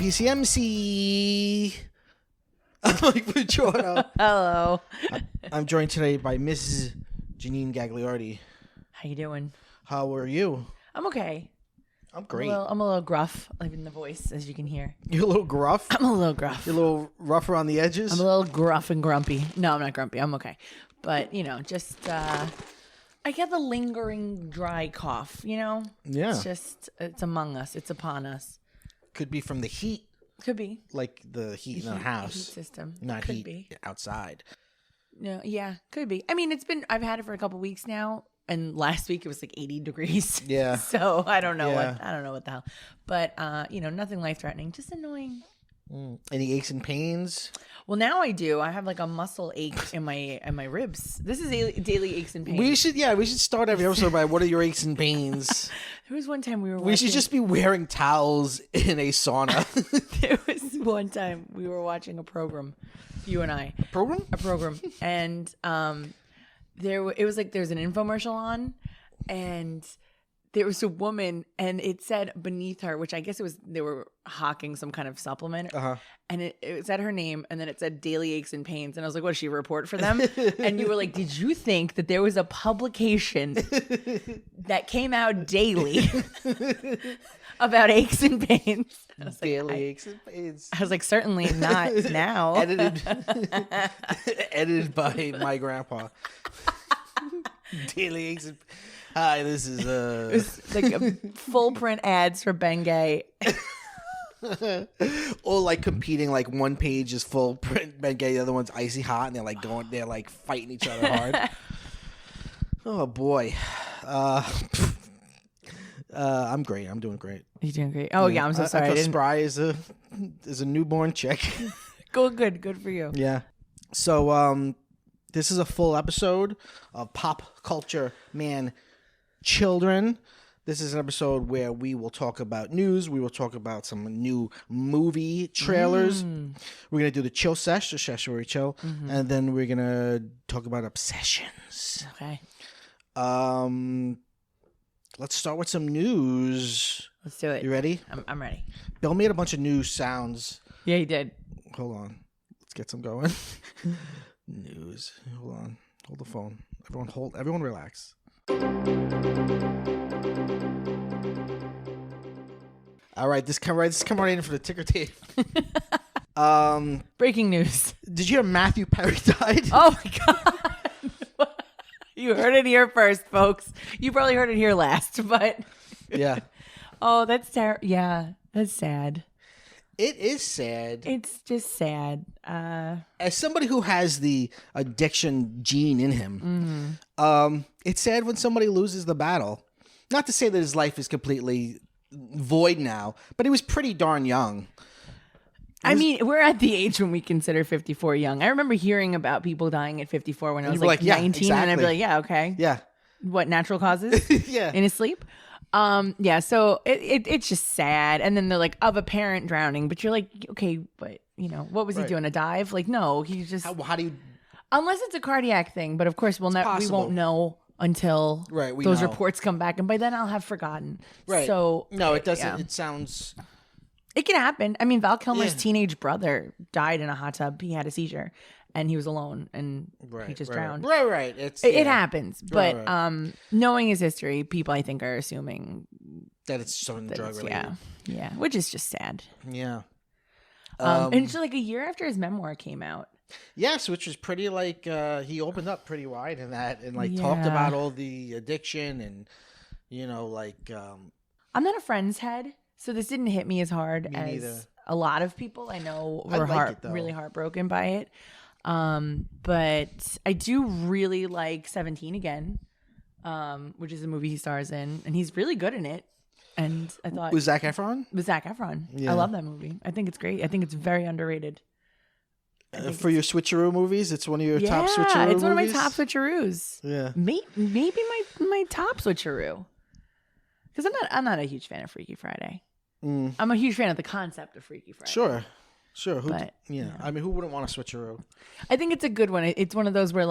PCMC. I'm Mike Pachorno. Hello. I'm joined today by Mrs. Janine Gagliardi. How you doing? How are you? I'm okay. I'm great. I'm a little gruff, like in the voice, as you can hear. You're a little gruff? I'm a little gruff. You're a little rough around the edges? I'm a little gruff and grumpy. No, I'm not grumpy. I'm okay. But, just, I get the lingering dry cough, Yeah. It's among us. It's upon us. Could be from the heat. Could be. Like the heat in the house. Heat system. Not could heat be. Outside. No, yeah, could be. I mean, I've had it for a couple weeks now. And last week it was like 80 degrees. Yeah. So I don't know what the hell. But nothing life threatening, just annoying. Any aches and pains? Well, now I do. I have like a muscle ache in my ribs. This is daily aches and pains. We should start every episode by what are your aches and pains? There was one time We should just be wearing towels in a sauna. There was one time we were watching a program, you and I. A program, and it was like there's an infomercial on, and there was a woman, and it said beneath her, which I guess they were hawking some kind of supplement, and it said her name, and then it said daily aches and pains, and I was like, what, does she report for them? And you were like, did you think that there was a publication that came out daily about aches and pains? I was like, daily aches and pains. I was like, certainly not now. Edited by my grandpa. Daily aches and hi, this is It was like a full print ads for Bengay. Or like competing, like one page is full print Bengay, the other one's icy hot, and they're like fighting each other hard. Oh boy. I'm great. I'm doing great. You're doing great. Oh yeah, I'm so sorry. I feel spry as a newborn chick. Good for you. Yeah. So this is a full episode of Pop Culture Man Children. This is an episode where we will talk about news. We will talk about some new movie trailers. We're going to do the chill sesh, the sesh where we chill. And then we're going to talk about obsessions. Okay. Let's start with some news. Let's do it. You ready? I'm ready. Bill made a bunch of new sounds. Yeah, he did. Hold on. Let's get some going. News. Hold on. Hold the phone. Everyone relax. All right, this come right in for the ticker tape. Breaking news. Did you hear Matthew Perry died? Oh my god. You heard it here first, folks. You probably heard it here last, but Yeah. Oh, that's terrible. Yeah, that's sad. It is sad. It's just sad. As somebody who has the addiction gene in him, it's sad when somebody loses the battle. Not to say that his life is completely void now, but he was pretty darn young. I mean, we're at the age when we consider 54 young. I remember hearing about people dying at 54 when I was like 19, exactly. and I'd be like, yeah, okay. Yeah. What, natural causes? Yeah. In his sleep? Yeah, so it's just sad. And then they're like, of a parent drowning. But you're like, okay, but, what was he doing? A dive? Like, no, he just... How do you... Unless it's a cardiac thing. But of course, we won't know until those reports come back. And by then, I'll have forgotten. Right. So... No, it doesn't. Yeah. It sounds... It can happen. I mean, Val Kilmer's teenage brother died in a hot tub. He had a seizure. And he was alone, and he just drowned. Right. It happens, but Right. Knowing his history, people I think are assuming that it's something drug related. Yeah, which is just sad. Yeah. And it's like a year after his memoir came out. Yes, which was pretty he opened up pretty wide in that and talked about all the addiction and I'm not a Friends head, so this didn't hit me as hard as neither. A lot of people I know were really heartbroken by it. But I do really like 17 Again, which is a movie he stars in, and he's really good in it. And I thought with Zac Efron. Yeah. I love that movie. I think it's great. I think it's very underrated. For your switcheroo movies, it's one of your top switcheroo movies? Yeah, it's one of my top switcheroos. Yeah. Maybe my top switcheroo. Because I'm not a huge fan of Freaky Friday. I'm a huge fan of the concept of Freaky Friday. Sure. But, I mean, who wouldn't want a switcheroo? I think it's a good one. It's one of those where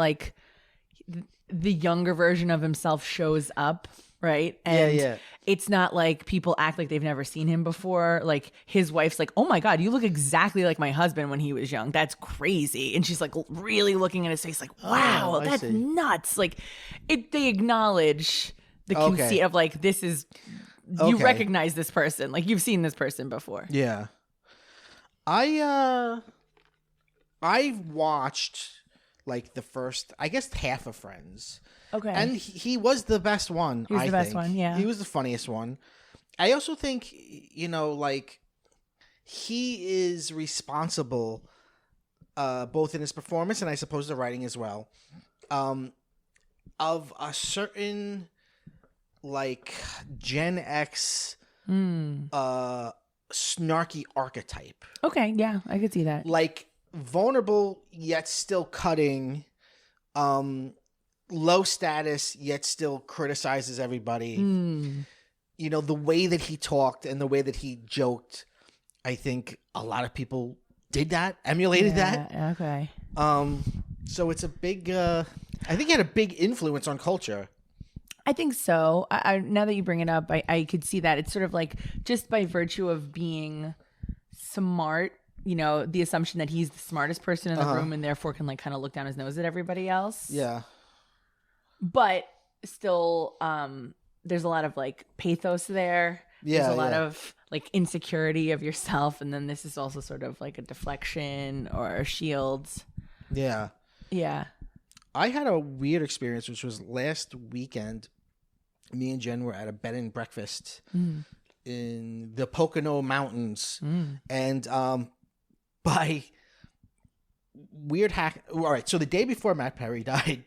the younger version of himself shows up right? And yeah. it's not like people act like they've never seen him before. Like his wife's like, oh my God, you look exactly like my husband when he was young. That's crazy. And she's like really looking at his face like, wow, I that's see. nuts. Like they acknowledge the Okay. conceit of like, this is, you Okay. recognize this person. Like you've seen this person before. Yeah. I watched like the first, I guess, half of Friends. Okay. And he was the best one. He was the best think. one, yeah. He was the funniest one. I also think, like he is responsible, both in his performance and I suppose the writing as well, of a certain like Gen X, snarky archetype. Okay. Yeah, I could see that. Like vulnerable yet still cutting, low status yet still criticizes everybody. The way that he talked and the way that he joked, I think a lot of people did that, emulated that. Okay. So it's a big I think he had a big influence on culture. I think so. I now that you bring it up, I could see that. It's sort of like just by virtue of being smart, the assumption that he's the smartest person in the room and therefore can like kind of look down his nose at everybody else. Yeah. But still, there's a lot of like pathos there. Yeah, There's a lot yeah. of like insecurity of yourself. And then this is also sort of like a deflection or a shield. Yeah. Yeah. I had a weird experience, which was last weekend. Me and Jen were at a bed and breakfast in the Pocono Mountains. And by weird hack. All right. So the day before Matt Perry died,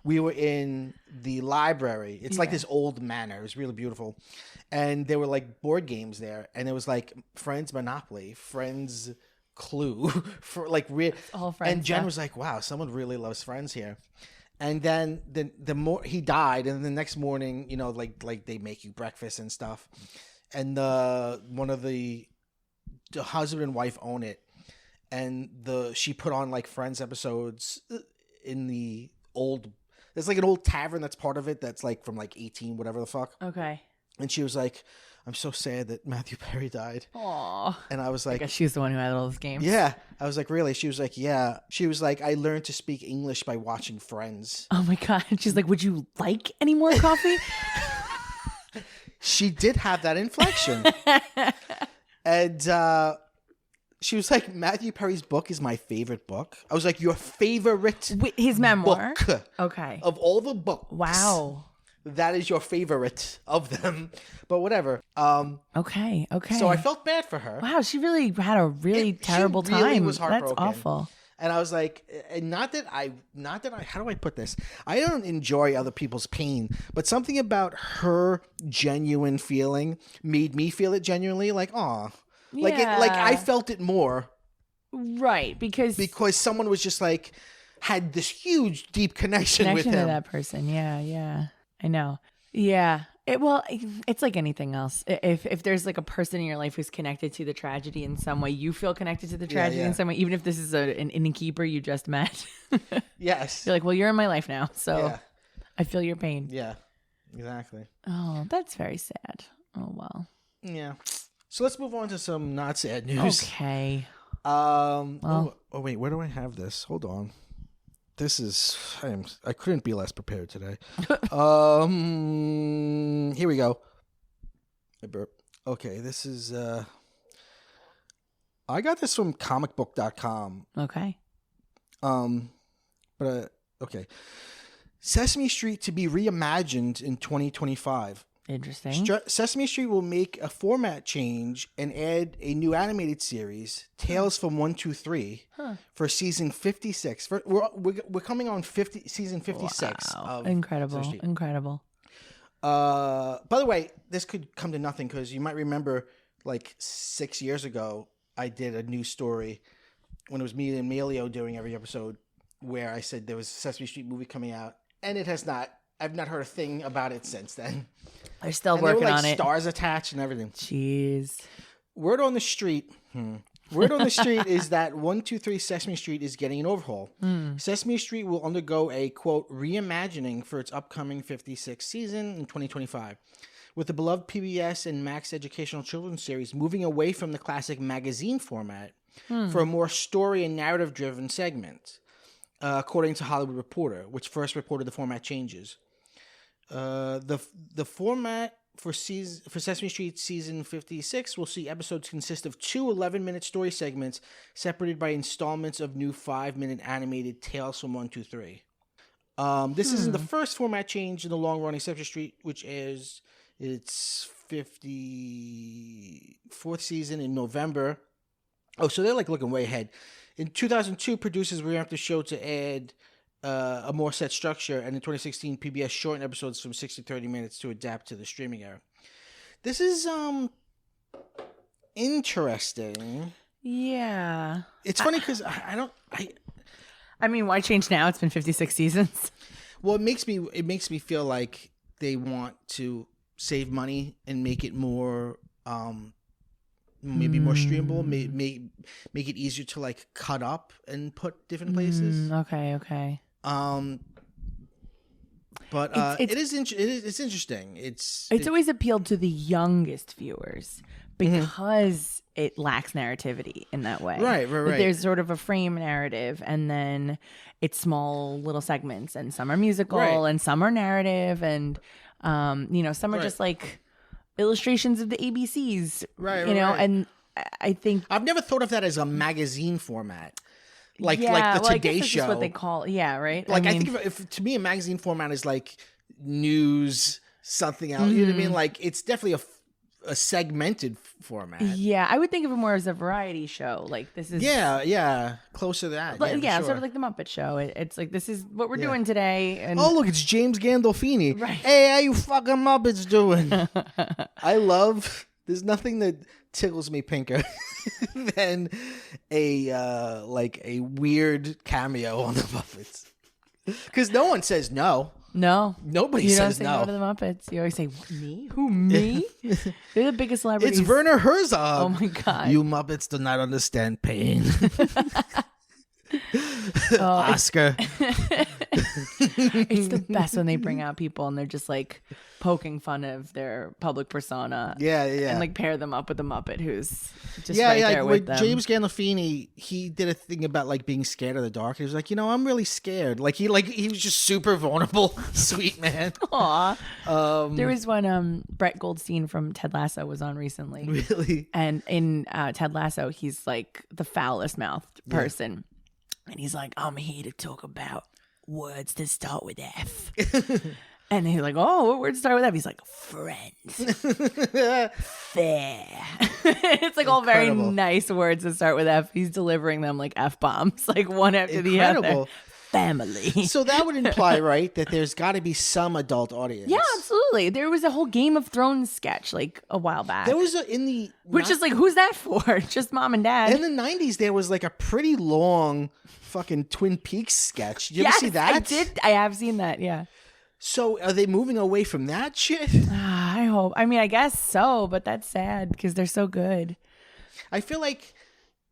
we were in the library. It's like this old manor. It was really beautiful. And there were like board games there. And it was like Friends Monopoly, Friends Clue, for like weird. All Friends And Jen stuff. was like, wow, someone really loves Friends here. And then the more he died, and the next morning, like they make you breakfast and stuff. And one of the husband and wife own it. And she put on like Friends episodes in the old. There's like an old tavern that's part of it that's like from like 18 whatever the fuck. Okay. And she was like, I'm so sad that Matthew Perry died. Aw. And I was I like, guess she's the one who had all those games. yeah. I was like, really? She was like, yeah. She was like, I learned to speak English by watching Friends. Oh my God. She's like, would you like any more coffee? She did have that inflection. And she was like, Matthew Perry's book is my favorite book. I was like, your favorite His memoir. book Okay. of all the books. Wow. That is your favorite of them. But whatever. Okay. So I felt bad for her. Wow, she really had a really terrible she really time. was That's heartbroken. awful. And I was like, and not that I, how do I put this? I don't enjoy other people's pain, but something about her genuine feeling made me feel it genuinely. Like, aw, like I felt it more Right, because someone was just like had this huge, deep connection with to him. that person. Yeah, I know. Yeah. It's like anything else. If there's like a person in your life who's connected to the tragedy in some way, you feel connected to the tragedy in some way, even if this is an innkeeper you just met. Yes. You're like, well, you're in my life now, so Yeah. I feel your pain. Yeah. Exactly. Oh, that's very sad. Oh, well. Yeah. So let's move on to some not sad news. Okay. Oh wait, where do I have this? Hold on. This is I couldn't be less prepared today. Here we go. I burped. Okay, this is I got this from comicbook.com. Okay. Okay. Sesame Street to be reimagined in 2025. Interesting. Sesame Street will make a format change and add a new animated series, Tales from 123, for season 56. We're coming on season 56 Wow. of Incredible. Sesame Street. Incredible. By the way, this could come to nothing because you might remember like 6 years ago, I did a news story when it was me and Emilio doing every episode where I said there was a Sesame Street movie coming out, and it has not. I've not heard a thing about it since then. They're still And working there were, like, on it. Stars attached and everything. Jeez. Word on the street. Word on the street is that 123 Sesame Street is getting an overhaul. Sesame Street will undergo a, quote, reimagining for its upcoming 56th season in 2025. With the beloved PBS and Max educational children's series moving away from the classic magazine format for a more story and narrative-driven segment, according to Hollywood Reporter, which first reported the format changes. The format for Sesame Street season 56 will see episodes consist of 2 11-minute story segments separated by installments of new 5-minute animated Tales from 123. This isn't the first format change in the long-running Sesame Street, which is its 54th season in November. Oh, so they're like looking way ahead. In 2002, producers revamped the show to add a more set structure, and in 2016, PBS shortened episodes from 60 to 30 minutes to adapt to the streaming era. This is interesting. Yeah. It's funny because I mean, why change now? It's been 56 seasons. Well, it makes me feel like they want to save money and make it more maybe more streamable, make it easier to like cut up and put different places. Okay. But it's interesting. It's always appealed to the youngest viewers because it lacks narrativity in that way. Right. There's sort of a frame narrative, and then it's small little segments, and some are musical, and some are narrative, and some are just like illustrations of the ABCs. Right. And I think I've never thought of that as a magazine format. Like the Today Today Show. Show. Is what they call it. Yeah, right? Like, I think if to me, a magazine format is like news, something else. You know what I mean? Like, it's definitely a segmented format. Yeah, I would think of it more as a variety show. Like, this is... Yeah, closer to that. Yeah, sort of like the Muppet Show. It's like, this is what we're doing today. And... Oh, look, it's James Gandolfini. Right. Hey, how you fucking Muppets doing? There's nothing that tickles me pinker than a weird cameo on the Muppets. Because no one says no. No. Nobody says no. You don't say no to the Muppets. You always say, me? Who, me? They're the biggest celebrities. It's Werner Herzog. Oh, my God. You Muppets do not understand pain. Oscar. It's the best when they bring out people and they're just like poking fun of their public persona. Yeah. And like pair them up with a Muppet who's just there with them. James Gandolfini, he did a thing about like being scared of the dark. He was like, I'm really scared. Like he was just super vulnerable, sweet man. Aw. There was one Brett Goldstein from Ted Lasso was on recently. Really? And in Ted Lasso, he's like the foulest mouthed person. And he's like, I'm here to talk about words that start with F. And he's like, oh, what words start with F? He's like, friends. Fair. It's like all very nice words that start with F. He's delivering them like F-bombs, like one after the other. Family. So that would imply, right, that there's got to be some adult audience. Yeah, absolutely. There was a whole Game of Thrones sketch like a while back. There was which is like, who's that for? Just mom and dad. In the 90s, there was like a pretty long fucking Twin Peaks sketch. Did you ever see that? I did. I have seen that, yeah. So are they moving away from that shit? I hope. I mean, I guess so, but that's sad because they're so good. I feel like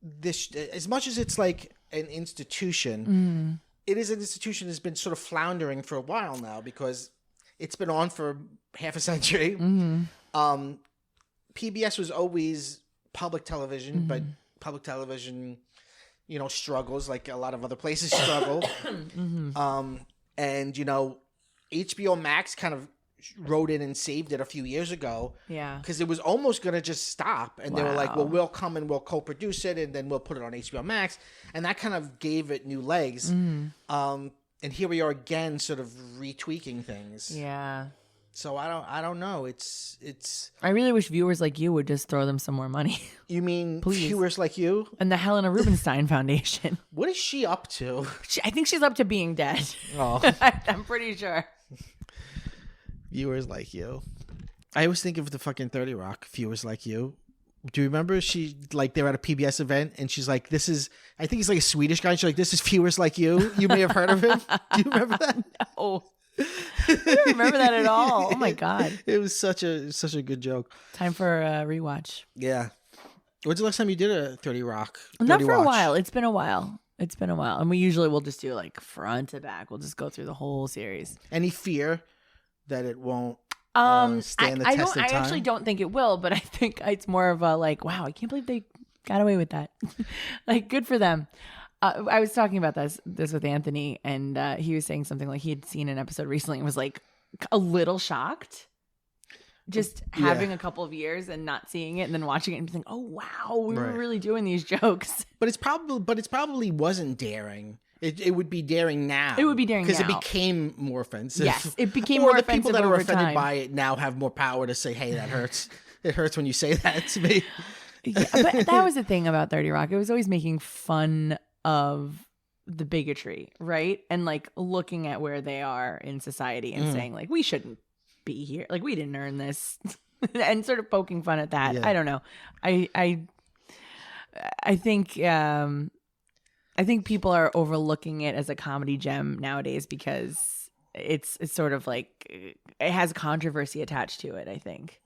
this, as much as it's like an institution, it is an institution that's been sort of floundering for a while now because it's been on for half a century. PBS was always public television, but public television, struggles like a lot of other places struggle. And, HBO Max kind of wrote in and saved it a few years ago. Yeah. Because it was almost going to just stop. And they were like, well, we'll come and we'll co-produce it and then we'll put it on HBO Max. And that kind of gave it new legs. And here we are again sort of retweaking things. Yeah. So I don't know. It's. I really wish viewers like you would just throw them some more money. You mean Please. Viewers like you? And the Helena Rubinstein Foundation. What is she up to? I think she's up to being dead. Oh. I'm pretty sure. Viewers like you. I always think of the fucking 30 Rock. Viewers like you. Do you remember they were at a PBS event and she's like, I think he's like a Swedish guy. And she's like, this is Viewers like you. You may have heard of him. Do you remember that? No. I don't remember that at all. Oh my God. It was such a good joke. Time for a rewatch. Yeah. When's the last time you did a 30 Rock? Not for a watch? while. It's been a while. And we usually will just do like front to back. We'll just go through the whole series. Any fear that it won't stand the I test of time? I actually don't think it will, but I think it's more of a like, wow, I can't believe they got away with that. Like, good for them. I was talking about this with Anthony, and he was saying something like he had seen an episode recently and was like a little shocked. Just having a couple of years and not seeing it, and then watching it and think, "Oh wow, we were really doing these jokes." But it's probably wasn't daring. It would be daring now. It would be daring because now. it became more offensive. Yes, it became or more the offensive people that are over offended time. by it now have more power to say, "Hey, that hurts. It hurts when you say that to me." Yeah, but that was the thing about 30 Rock. It was always making fun of the bigotry, right? And like looking at where they are in society and saying like, we shouldn't be here. Like, we didn't earn this. And sort of poking fun at that. Yeah. I don't know. I think people are overlooking it as a comedy gem nowadays because it's sort of like it has controversy attached to it, I think.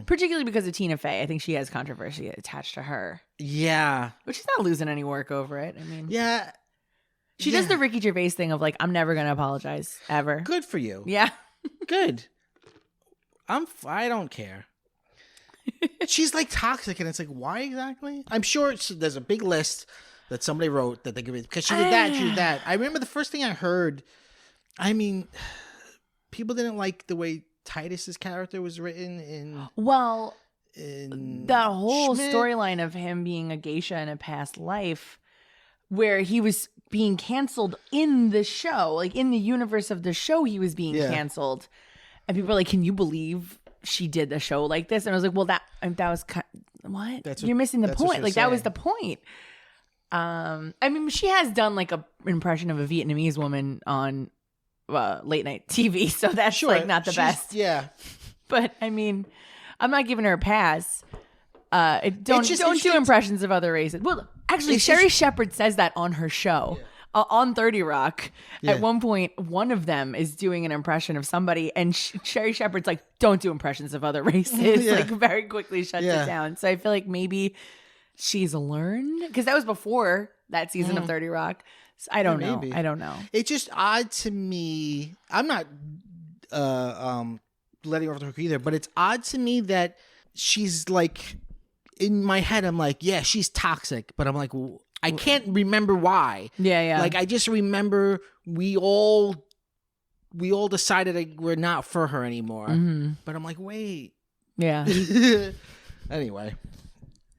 Particularly because of Tina Fey. I think she has controversy attached to her. Yeah. But she's not losing any work over it. I mean, Yeah. she does the Ricky Gervais thing of like, I'm never going to apologize ever. Good for you. Yeah. Good. I don't care. She's like toxic, and it's like, why exactly? I'm sure there's a big list that somebody wrote that they could be because she did that, she did that. I remember the first thing I heard. I mean, people didn't like the way Titus's character was written in. Well, in that whole Schmidt. storyline of him being a geisha in a past life, where he was being canceled in the show, like in the universe of the show, he was being canceled. And people were like, "Can you believe she did the show like this?" And I was like, "Well, that was what? You're missing the point. Like, that was the point." I mean, she has done like a impression of a Vietnamese woman on late night TV, so that's like not the best. Yeah, but I mean, I'm not giving her a pass. Don't do impressions of other races. Well, actually, Sherry Shepherd says that on her show. On 30 Rock, at one point, one of them is doing an impression of somebody, and Sherry Shepherd's like, "Don't do impressions of other races." Like, very quickly shuts it down. So I feel like maybe she's learned, because that was before that season of 30 Rock. So I don't know. I don't know. It's just odd to me. I'm not letting her off the hook either, but it's odd to me that she's like, in my head, I'm like, yeah, she's toxic, but I'm like, I can't remember why. Yeah. Like, I just remember we all decided like, we're not for her anymore. Mm-hmm. But I'm like, wait. Yeah. Anyway.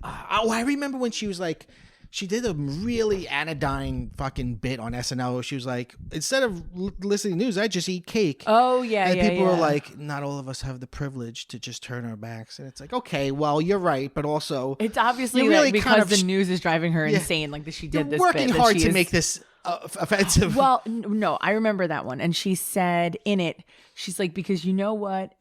I remember when she was like, she did a really anodyne fucking bit on SNL. She was like, instead of listening to news, I just eat cake. Oh, yeah, and people were like, not all of us have the privilege to just turn our backs. And it's like, okay, well, you're right, but also... It's obviously really because kind of the news is driving her insane, like that she did this working bit, hard to make this offensive. Well, no, I remember that one. And she said in it, she's like, because you know what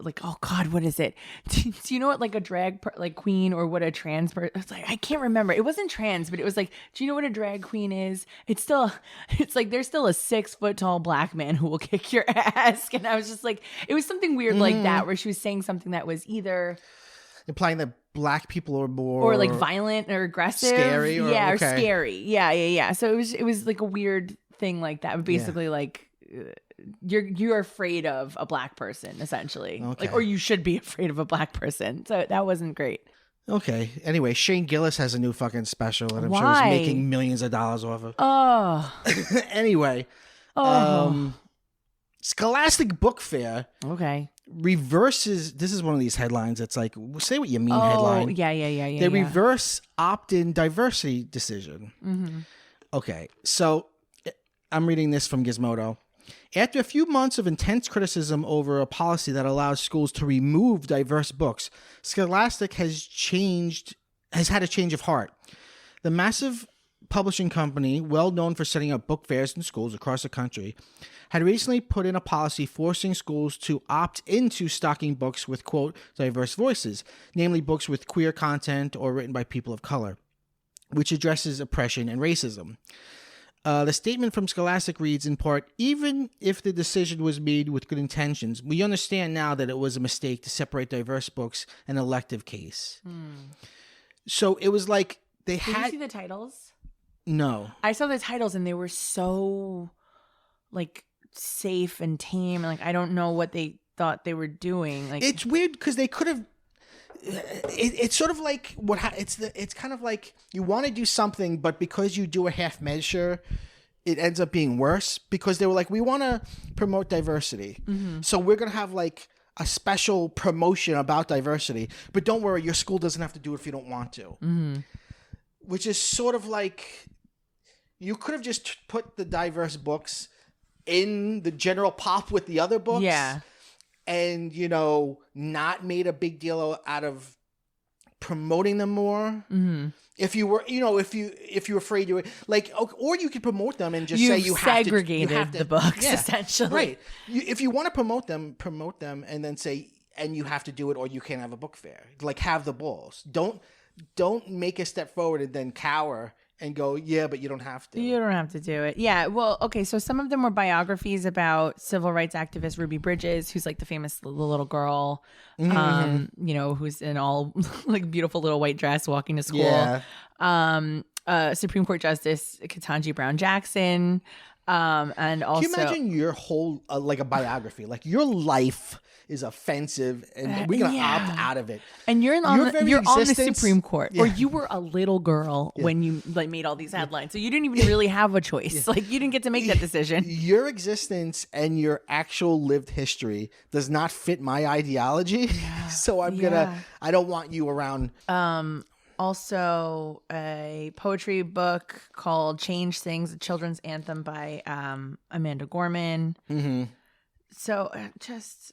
like, oh God, what is it? Do you know what like a drag like queen or what a trans person? It's like, I can't remember. It wasn't trans, but it was like, do you know what a drag queen is? It's like there's still a 6 foot tall black man who will kick your ass. And I was just like, it was something weird like that, where she was saying something that was either implying that black people are more or like violent or aggressive, scary, or scary, yeah. So it was like a weird thing like that, but basically like. You're afraid of a black person, essentially. Okay. Like, or you should be afraid of a black person. So that wasn't great. Okay. Anyway, Shane Gillis has a new fucking special, and I'm sure Why? he's making millions of dollars off of. Oh. Anyway, Scholastic Book Fair reverses. This is one of these headlines. It's like, say what you mean. Headline. Yeah. They reverse opt-in diversity decision. Mm-hmm. Okay, so I'm reading this from Gizmodo. After a few months of intense criticism over a policy that allows schools to remove diverse books, Scholastic has had a change of heart. The massive publishing company, well known for setting up book fairs in schools across the country, had recently put in a policy forcing schools to opt into stocking books with, quote, diverse voices, namely books with queer content or written by people of color, which addresses oppression and racism. The statement from Scholastic reads in part, even if the decision was made with good intentions, we understand now that it was a mistake to separate diverse books and elective case. So it was like they Did had... you see the titles? No. I saw the titles and they were so like safe and tame. Like I don't know what they thought they were doing. Like it's weird because they could have... It's sort of like it's kind of like you want to do something, but because you do a half measure, it ends up being worse. Because they were like, we want to promote diversity, so we're gonna have like a special promotion about diversity. But don't worry, your school doesn't have to do it if you don't want to. Which is sort of like you could have just put the diverse books in the general pop with the other books. Yeah. And, not made a big deal out of promoting them more. If you were, if you're afraid to, like, or you could promote them and just say you have to segregated the books, essentially. Right. If you want to promote them and then say, and you have to do it or you can't have a book fair. Like, have the balls. Don't make a step forward and then cower and go, yeah, but you don't have to. You don't have to do it. Yeah. Well, okay. So some of them were biographies about civil rights activist Ruby Bridges, who's like the famous little girl, who's in all like beautiful little white dress walking to school. Yeah. Supreme Court Justice Ketanji Brown Jackson. And also, can you imagine your whole, like a biography, like your life is offensive and we're going to opt out of it. And you're on the Supreme Court, Yeah. or you were a little girl when you like made all these headlines. So you didn't even really have a choice. Like you didn't get to make that decision. Your existence and your actual lived history does not fit my ideology. So I don't want you around. Also a poetry book called Change Things, a children's anthem by Amanda Gorman. So just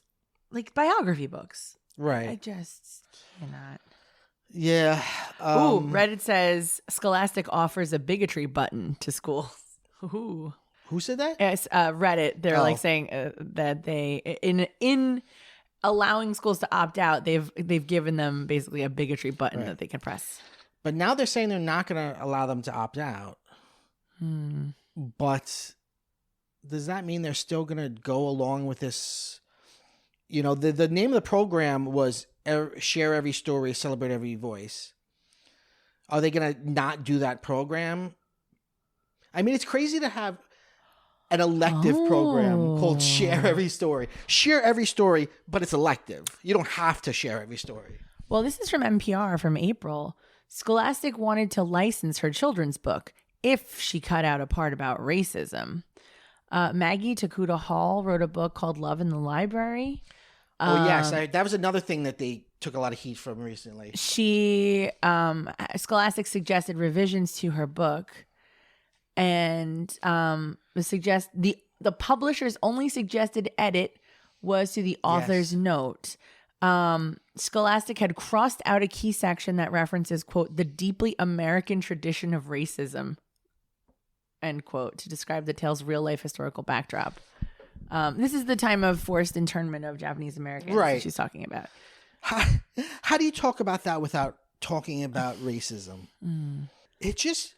like biography books. Right. I just cannot. Yeah. Reddit says Scholastic offers a bigotry button to schools. Ooh. Who said that? Yes, Reddit. They're like saying that they in allowing schools to opt out, they've given them basically a bigotry button that they can press. But now they're saying they're not going to allow them to opt out. But does that mean they're still going to go along with this? The name of the program was Share Every Story, Celebrate Every Voice. Are they going to not do that program? I mean, it's crazy to have an elective program called Share Every Story. Share Every Story, but it's elective. You don't have to share every story. Well, this is from NPR from April. Scholastic wanted to license her children's book if she cut out a part about racism. Maggie Takuta Hall wrote a book called Love in the Library. Oh, yes. That was another thing that they took a lot of heat from recently. Scholastic suggested revisions to her book. And the publisher's only suggested edit was to the author's note. Scholastic had crossed out a key section that references, quote, the deeply American tradition of racism, end quote, to describe the tale's real-life historical backdrop. This is the time of forced internment of Japanese Americans that she's talking about. How do you talk about that without talking about racism? It just...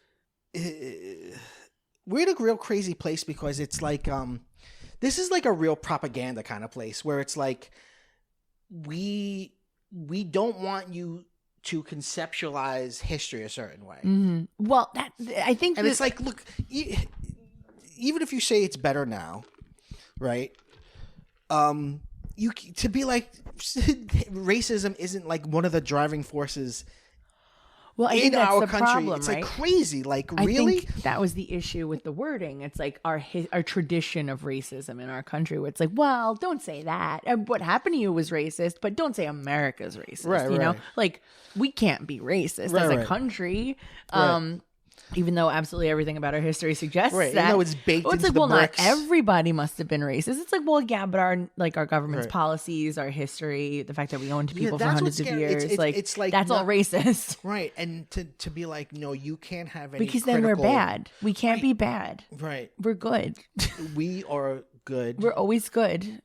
we're in a real crazy place because it's like... this is like a real propaganda kind of place where it's like... We don't want you to conceptualize history a certain way. Well, I think... And it's like, look, even if you say it's better now... Right. To be like racism isn't like one of the driving forces in our country. Problem, it's right? like crazy. Like I really, think that was the issue with the wording. It's like our tradition of racism in our country, where it's like, well, don't say that. And what happened to you was racist, but don't say America's racist. Right, you know, like we can't be racist as a country. Even though absolutely everything about our history suggests that. You know, it's baked into like, the bricks. Not everybody must have been racist. It's like, well, yeah, but our government's policies, our history, the fact that we owned people for hundreds of years, it's like that's all racist. Right. And to be like, no, you can't have any because then we're bad. We can't be bad. Right. We're good. We are good. We're always good.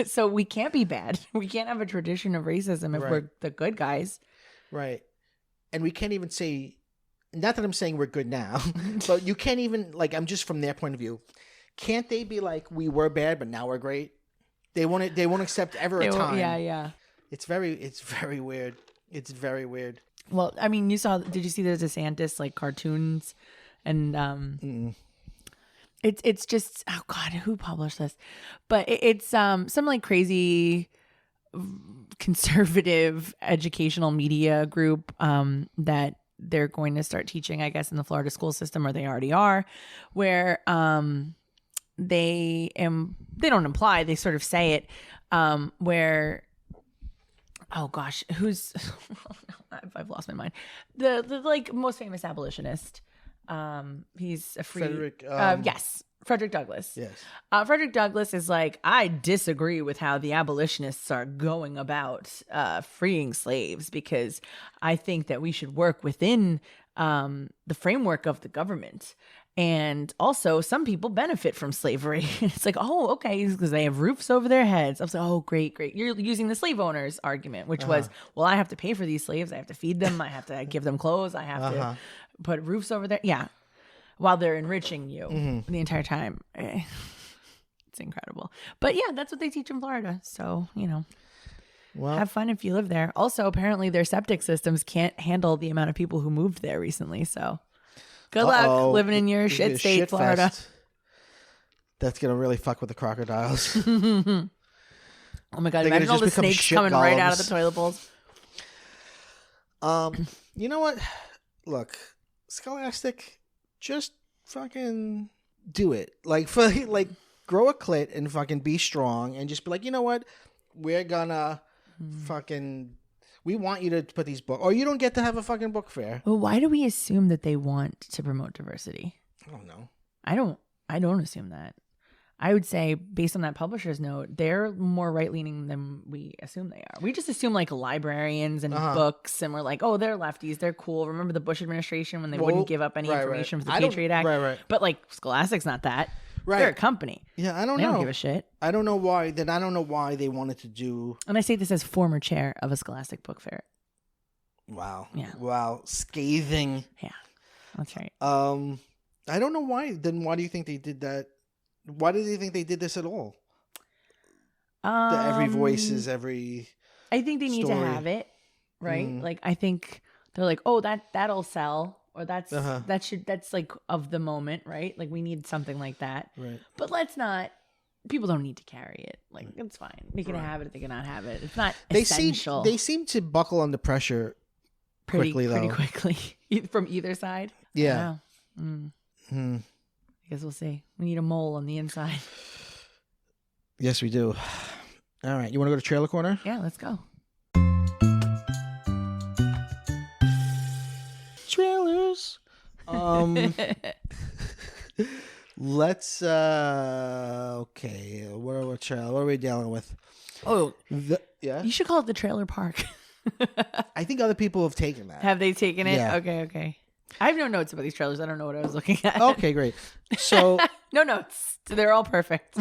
So we can't be bad. We can't have a tradition of racism if we're the good guys. Right. And we can't even say not that I'm saying we're good now, but you can't even, like, I'm just from their point of view. Can't they be like, we were bad, but now we're great? They won't accept ever a time. Yeah. It's very weird. It's very weird. Well, I mean, did you see the DeSantis like cartoons and it's just, oh God, who published this? But it's some like crazy conservative educational media group that they're going to start teaching, I guess, in the Florida school system, or they already are, where they don't imply, they sort of say it, where, oh gosh, who's I've lost my mind. The like most famous abolitionist. He's a Frederick. Frederick Douglass. Yes. Frederick Douglass is like, I disagree with how the abolitionists are going about freeing slaves, because I think that we should work within the framework of the government. And also, some people benefit from slavery. It's like, oh, okay, because they have roofs over their heads. I was like, oh, great. You're using the slave owners argument, which was, well, I have to pay for these slaves. I have to feed them. I have to give them clothes. I have to put roofs over there. Yeah. While they're enriching you the entire time. It's incredible. But yeah, that's what they teach in Florida. So, well, have fun if you live there. Also, apparently their septic systems can't handle the amount of people who moved there recently. So good luck living in your shit state, Florida. Fest. That's going to really fuck with the crocodiles. Oh my God. Imagine all the snakes coming right out of the toilet bowls. You know what? Look, Scholastic, just fucking do it. Like, grow a clit and fucking be strong and just be like, you know what? We're gonna we want you to put these books, or you don't get to have a fucking book fair. Well, why do we assume that they want to promote diversity? I don't know. I don't assume that. I would say, based on that publisher's note, they're more right-leaning than we assume they are. We just assume like librarians and books, and we're like, oh, they're lefties, they're cool. Remember the Bush administration when they wouldn't give up any information for the Patriot Act? Right. But like Scholastic's not that. Right. They're a company. Yeah, I don't know. They don't give a shit. I don't know why. Then I don't know why they wanted to do. And I say this as former chair of a Scholastic book fair. Wow. Yeah. Wow. Scathing. Yeah, that's right. I don't know why. Then why do you think they did that? Why do they think they did this at all? Every voice is every. I think they need to have it, right? Like, I think they're like, oh, that'll sell, or that's like of the moment, right? Like, we need something like that, right? But let's not. People don't need to carry it. Like, it's fine. They can have it. They cannot have it. It's not essential. They seem to buckle under pressure pretty quickly from either side. Yeah. I guess we'll see. We need a mole on the inside. Yes, we do. All right. You want to go to Trailer Corner? Yeah, let's go. Trailers. Let's okay. What are we dealing with? Oh, yeah. You should call it the trailer park. I think other people have taken that. Have they taken it? Yeah. Okay. I have no notes about these trailers. I don't know what I was looking at. Okay, great. So no notes. They're all perfect.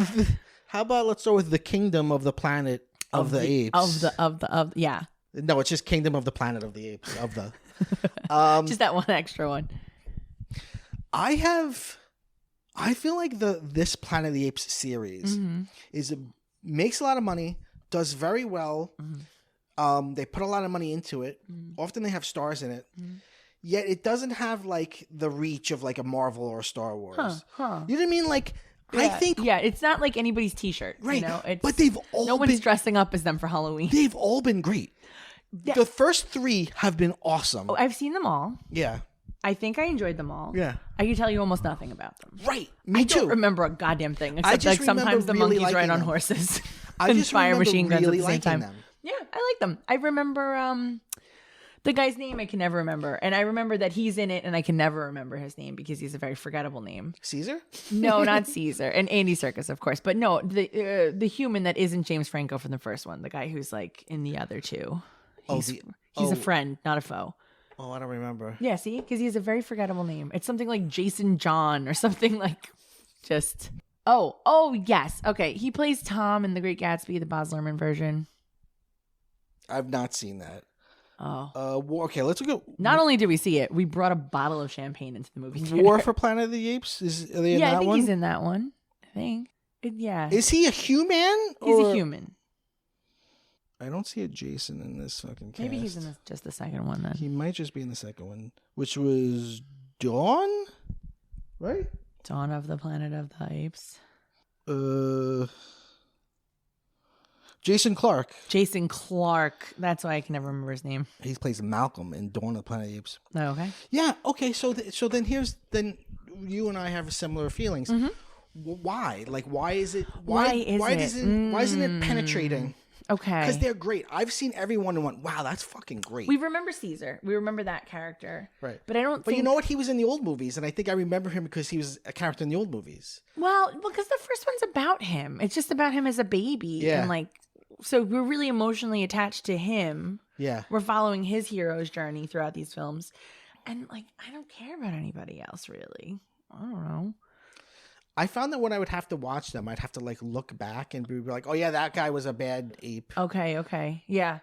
How about let's start with the Kingdom of the Planet of the Apes. Yeah. No, it's just Kingdom of the Planet of the Apes. Of the just that one extra one. I feel like this Planet of the Apes series makes a lot of money, does very well. They put a lot of money into it. Often they have stars in it. Yet it doesn't have like the reach of like a Marvel or a Star Wars. You know what I mean? Like, I think it's not like anybody's T-shirt, right? You know? But they've all no one's dressing up as them for Halloween. They've all been great. Yeah. The first 3 have been awesome. Oh, I've seen them all. Yeah, I think I enjoyed them all. Yeah, I can tell you almost nothing about them. Right, me too. I don't remember a goddamn thing except like sometimes the monkeys ride on horses. I just fire machine guns really at the same time. Them. Yeah, I like them. I remember the guy's name I can never remember. And I remember that he's in it and I can never remember his name because he's a very forgettable name. Caesar? No, not Caesar. And Andy Serkis, of course. But no, the human that isn't James Franco from the first one. The guy who's like in the other 2. He's a friend, not a foe. Oh, I don't remember. Yeah, see? Because he has a very forgettable name. It's something like Jason John or something like just... Oh, yes. Okay, he plays Tom in The Great Gatsby, the Baz Luhrmann version. I've not seen that. Oh. Okay, let's go. Not only did we see it, we brought a bottle of champagne into the movie theater. War for Planet of the Apes? Are they in that one? Yeah, I think he's in that one. I think. Yeah. Is he a human? He's a human. I don't see a Jason in this fucking cast. Maybe he's in just the second one then. He might just be in the second one, which was Dawn, right? Dawn of the Planet of the Apes. Jason Clarke. Jason Clarke. That's why I can never remember his name. He plays Malcolm in Dawn of the Planet of the Apes. Oh, okay. Yeah. Okay. So then you and I have similar feelings. Mm-hmm. Why? Like, why is it? Why isn't it penetrating? Okay. Because they're great. I've seen everyone and went, wow, that's fucking great. We remember Caesar. We remember that character. Right. But I don't But you know what? He was in the old movies, and I think I remember him because he was a character in the old movies. Well, because the first one's about him. It's just about him as a baby. Yeah. And like, so we're really emotionally attached to him. Yeah. We're following his hero's journey throughout these films. And like, I don't care about anybody else really. I don't know. I found that when I would have to watch them, I'd have to like look back and be like, oh yeah, that guy was a bad ape. Okay. Yeah.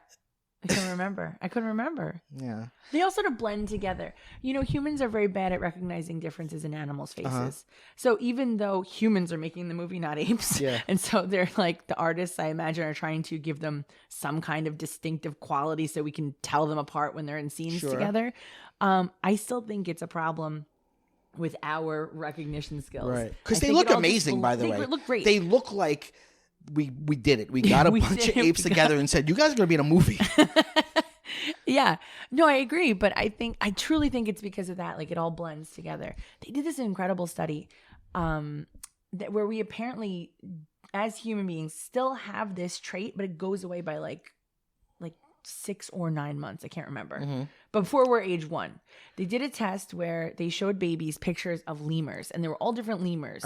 I couldn't remember. Yeah. They all sort of blend together. You know, humans are very bad at recognizing differences in animals' faces. So even though humans are making the movie, not apes, and so they're like, the artists, I imagine, are trying to give them some kind of distinctive quality so we can tell them apart when they're in scenes together. I still think it's a problem with our recognition skills. Right. Because they look amazing, by the way. They look great. They look like we did it. We got a bunch of apes together and said, you guys are going to be in a movie. Yeah. No, I agree. But I truly think it's because of that. Like, it all blends together. They did this incredible study where we apparently, as human beings, still have this trait, but it goes away by like 6 or 9 months. I can't remember. Before we're age 1. They did a test where they showed babies pictures of lemurs, and they were all different lemurs.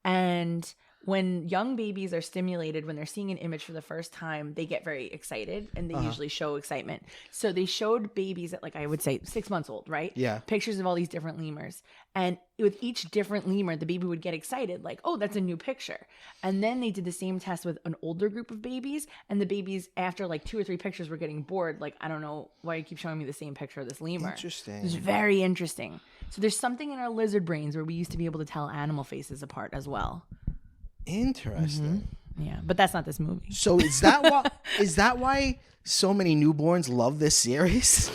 And when young babies are stimulated, when they're seeing an image for the first time, they get very excited, and they usually show excitement. So they showed babies at, like, I would say 6 months old, right? Yeah. Pictures of all these different lemurs. And with each different lemur, the baby would get excited, like, oh, that's a new picture. And then they did the same test with an older group of babies, and the babies, after like 2 or 3 pictures, were getting bored. Like, I don't know why you keep showing me the same picture of this lemur. Interesting. It's very interesting. So there's something in our lizard brains where we used to be able to tell animal faces apart as well. Interesting. Yeah, but that's not this movie. So is that why so many newborns love this series?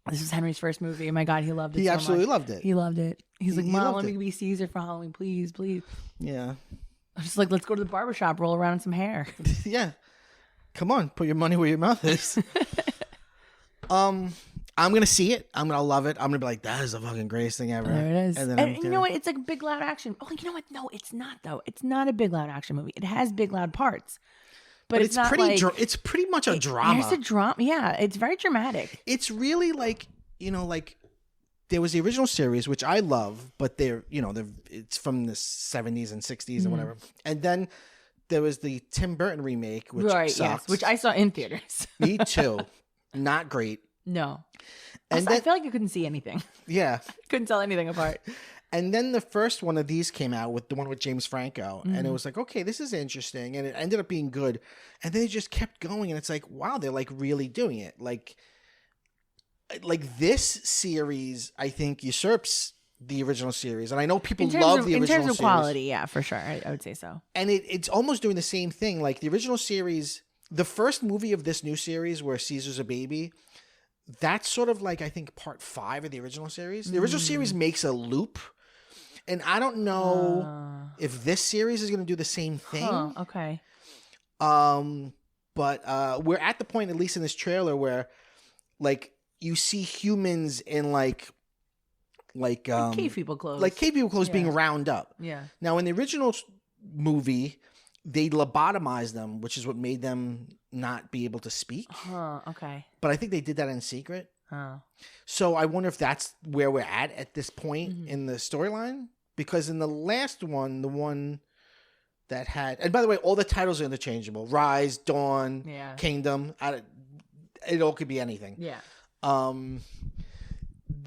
This was Henry's first movie. Oh my God, he loved it. He so absolutely much. loved it. He loved it. He's like, He Mom, loved let me it. be Caesar for Halloween, please. Yeah. I'm just like, let's go to the barbershop, roll around in some hair. Yeah. Come on, put your money where your mouth is. I'm going to see it. I'm going to love it. I'm going to be like, that is the fucking greatest thing ever. There it is. And then And you know what? It's like a big, loud action. Oh, you know what? No, it's not, though. It's not a big, loud action movie. It has big, loud parts. But it's not pretty like... it's pretty much a drama. There's a drama. Yeah, it's very dramatic. It's really like, like there was the original series, which I love, but it's from the 70s and 60s and whatever. And then there was the Tim Burton remake, which sucks. Yes, which I saw in theaters. Me too. Not great. No. And I feel like I couldn't see anything. Yeah. Couldn't tell anything apart. And then the first one of these came out with the one with James Franco. And it was like, okay, this is interesting. And it ended up being good. And then it just kept going. And it's like, wow, they're like really doing it. Like this series, I think, usurps the original series. And I know people love the original series. In terms of quality, yeah, for sure. I would say so. And it's almost doing the same thing. Like the original series, the first movie of this new series where Caesar's a baby, that's sort of like, I think, part 5 of the original series. The original series makes a loop. And I don't know if this series is going to do the same thing. Okay. But we're at the point, at least in this trailer, where like you see humans in like cave people clothes. Like cave people clothes being round up. Yeah. Now in the original movie, they lobotomized them, which is what made them not be able to speak. Okay. But I think they did that in secret. Oh. So I wonder if that's where we're at this point in the storyline. Because in the last one, the one that had... And by the way, all the titles are interchangeable. Rise, Dawn, Kingdom. It all could be anything. Yeah. The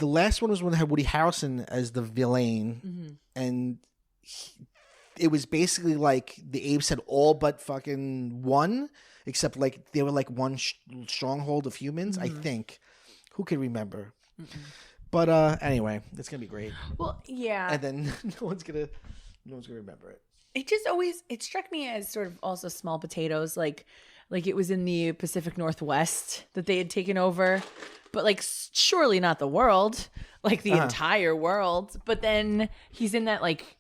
last one was when they had Woody Harrelson as the villain. And it was basically like the apes had all but fucking won, except like they were like one stronghold of humans. I think. Who can remember? But anyway, it's gonna be great. Well, yeah. And then no one's gonna remember it. It just always struck me as sort of also small potatoes, like it was in the Pacific Northwest that they had taken over, but like surely not the world, like the entire world. But then he's in that like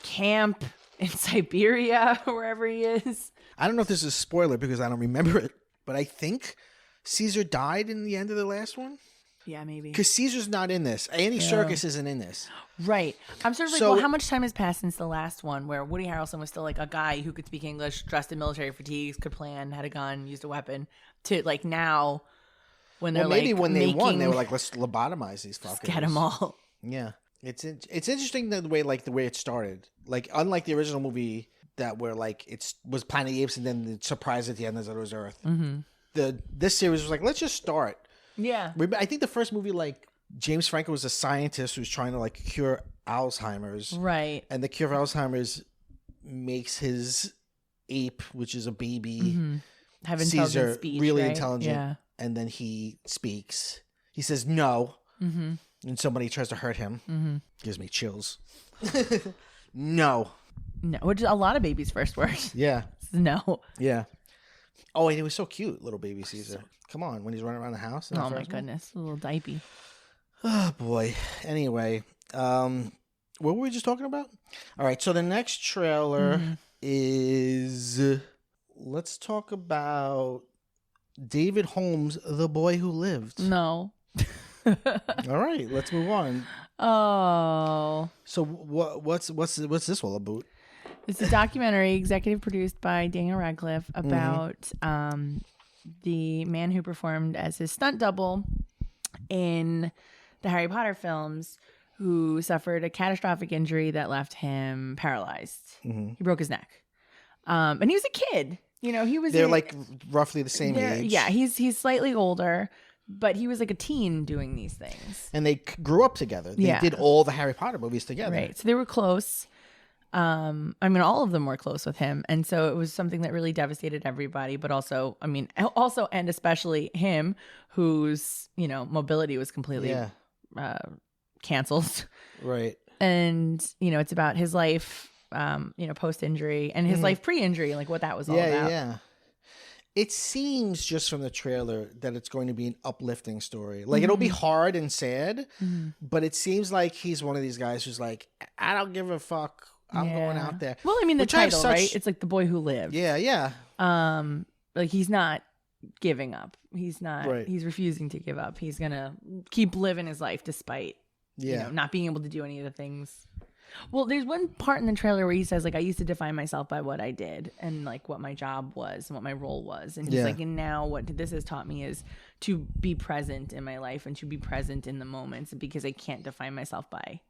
camp in Siberia, wherever he is. I don't know if this is a spoiler because I don't remember it, but I think Caesar died in the end of the last one. Yeah, maybe. Because Caesar's not in this. Andy Serkis isn't in this. Right. I'm sort of like, well, how much time has passed since the last one where Woody Harrelson was still like a guy who could speak English, dressed in military fatigues, could plan, had a gun, used a weapon, to like now when they're maybe like when they won, they were like, let's lobotomize these fuckers. Get them all. Yeah. It's interesting the way it started. Like, unlike the original movie that where like it was Planet of the Apes and then the surprise at the end is that it was Earth. This series was like, let's just start. Yeah. I think the first movie, like, James Franco was a scientist who's trying to, like, cure Alzheimer's. Right. And the cure for Alzheimer's makes his ape, which is a baby, have Caesar, speech, really right? intelligent. Yeah. And then he speaks. He says, no. And somebody tries to hurt him. Gives me chills. No. No, which is a lot of babies' first word. Yeah. No. Yeah. Oh, and he was so cute, little baby Caesar. Come on, when he's running around the house. Oh, my goodness. A little diaper. Oh, boy. Anyway, what were we just talking about? All right, so the next trailer is... Let's talk about David Holmes, The Boy Who Lived. No. All right, let's move on. Oh. So what's this all about? It's a documentary executive produced by Daniel Radcliffe about the man who performed as his stunt double in the Harry Potter films, who suffered a catastrophic injury that left him paralyzed. He broke his neck. And he was a kid. You know, they're like roughly the same age. Yeah, he's slightly older, but he was like a teen doing these things. And they grew up together. They did all the Harry Potter movies together. Right. So they were close. I mean, all of them were close with him. And so it was something that really devastated everybody, but also, I mean, also and especially him, whose, mobility was completely canceled. Right. And, it's about his life, post-injury and his life pre-injury, like what that was all about. Yeah. It seems just from the trailer that it's going to be an uplifting story. Like, it'll be hard and sad, but it seems like he's one of these guys who's like, I don't give a fuck. I'm going out there. Well, I mean, the title, right? It's like The Boy Who Lived. Yeah. Like he's not giving up. He's not. Right. He's refusing to give up. He's gonna keep living his life despite, not being able to do any of the things. Well, there's one part in the trailer where he says, like, I used to define myself by what I did and like what my job was and what my role was, and he's like, and now what this has taught me is to be present in my life and to be present in the moments because I can't define myself by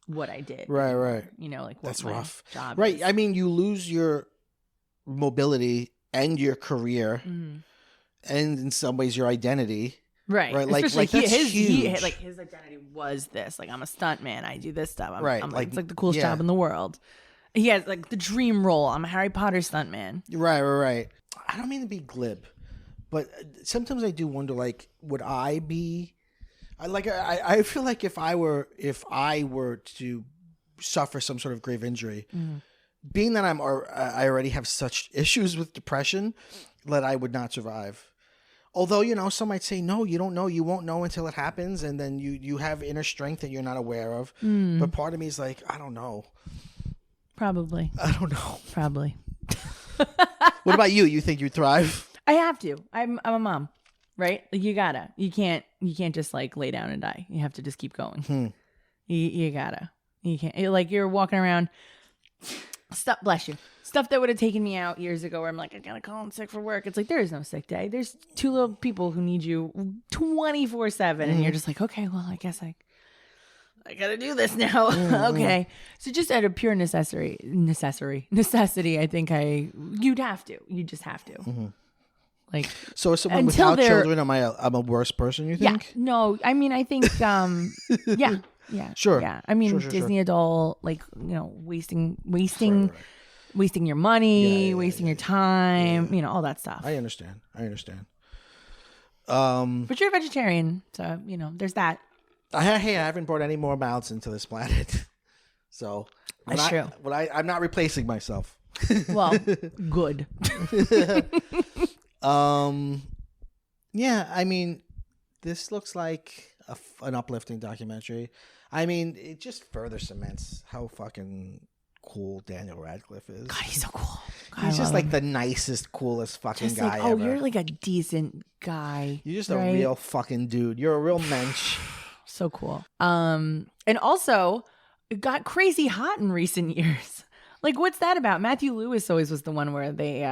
what I did. Right. Like what that's my rough. Job right. is. I mean, you lose your mobility and your career, and in some ways your identity. Right. Like that's his huge. like his identity was this. Like, I'm a stunt man. I do this stuff. I'm like, it's like the coolest job in the world. He has like the dream role. I'm a Harry Potter stunt man. Right. I don't mean to be glib, but sometimes I do wonder, like, would I be? I feel like if I were to suffer some sort of grave injury, being that I already have such issues with depression, that I would not survive. Although, some might say, no, you don't know. You won't know until it happens. And then you have inner strength that you're not aware of. But part of me is like, I don't know. Probably. I don't know. Probably. What about you? You think you thrive? I have to. I'm a mom, right? Like, you gotta. You can't just like lay down and die. You have to just keep going. You gotta. You can't. You're walking around. Bless you. Stuff that would have taken me out years ago where I'm like, I gotta call in sick for work. It's like, there is no sick day. There's two little people who need you 24/7. And you're just like, okay, well, I guess I gotta do this now. Okay. So just out of pure necessity, I think you'd have to. You just have to. Like, so as someone without children, I'm a worse person, you think? Yeah. No, I mean, I think, yeah. Yeah. Sure. Yeah. I mean, Sure. Disney adult, like, wasting wasting your money, wasting your time, all that stuff. I understand. But you're a vegetarian, so, there's that. I haven't brought any more mouths into this planet. So That's true. I'm not replacing myself. Well, good. Yeah, I mean, this looks like an uplifting documentary. I mean, it just further cements how fucking cool Daniel Radcliffe is. God, he's so cool. God, He's just like the nicest, coolest fucking just guy like, ever. you're like a decent guy. You're just a real fucking dude. You're a real mensch. So cool. And also, it got crazy hot in recent years. Like, what's that about? Matthew Lewis always was the one where they,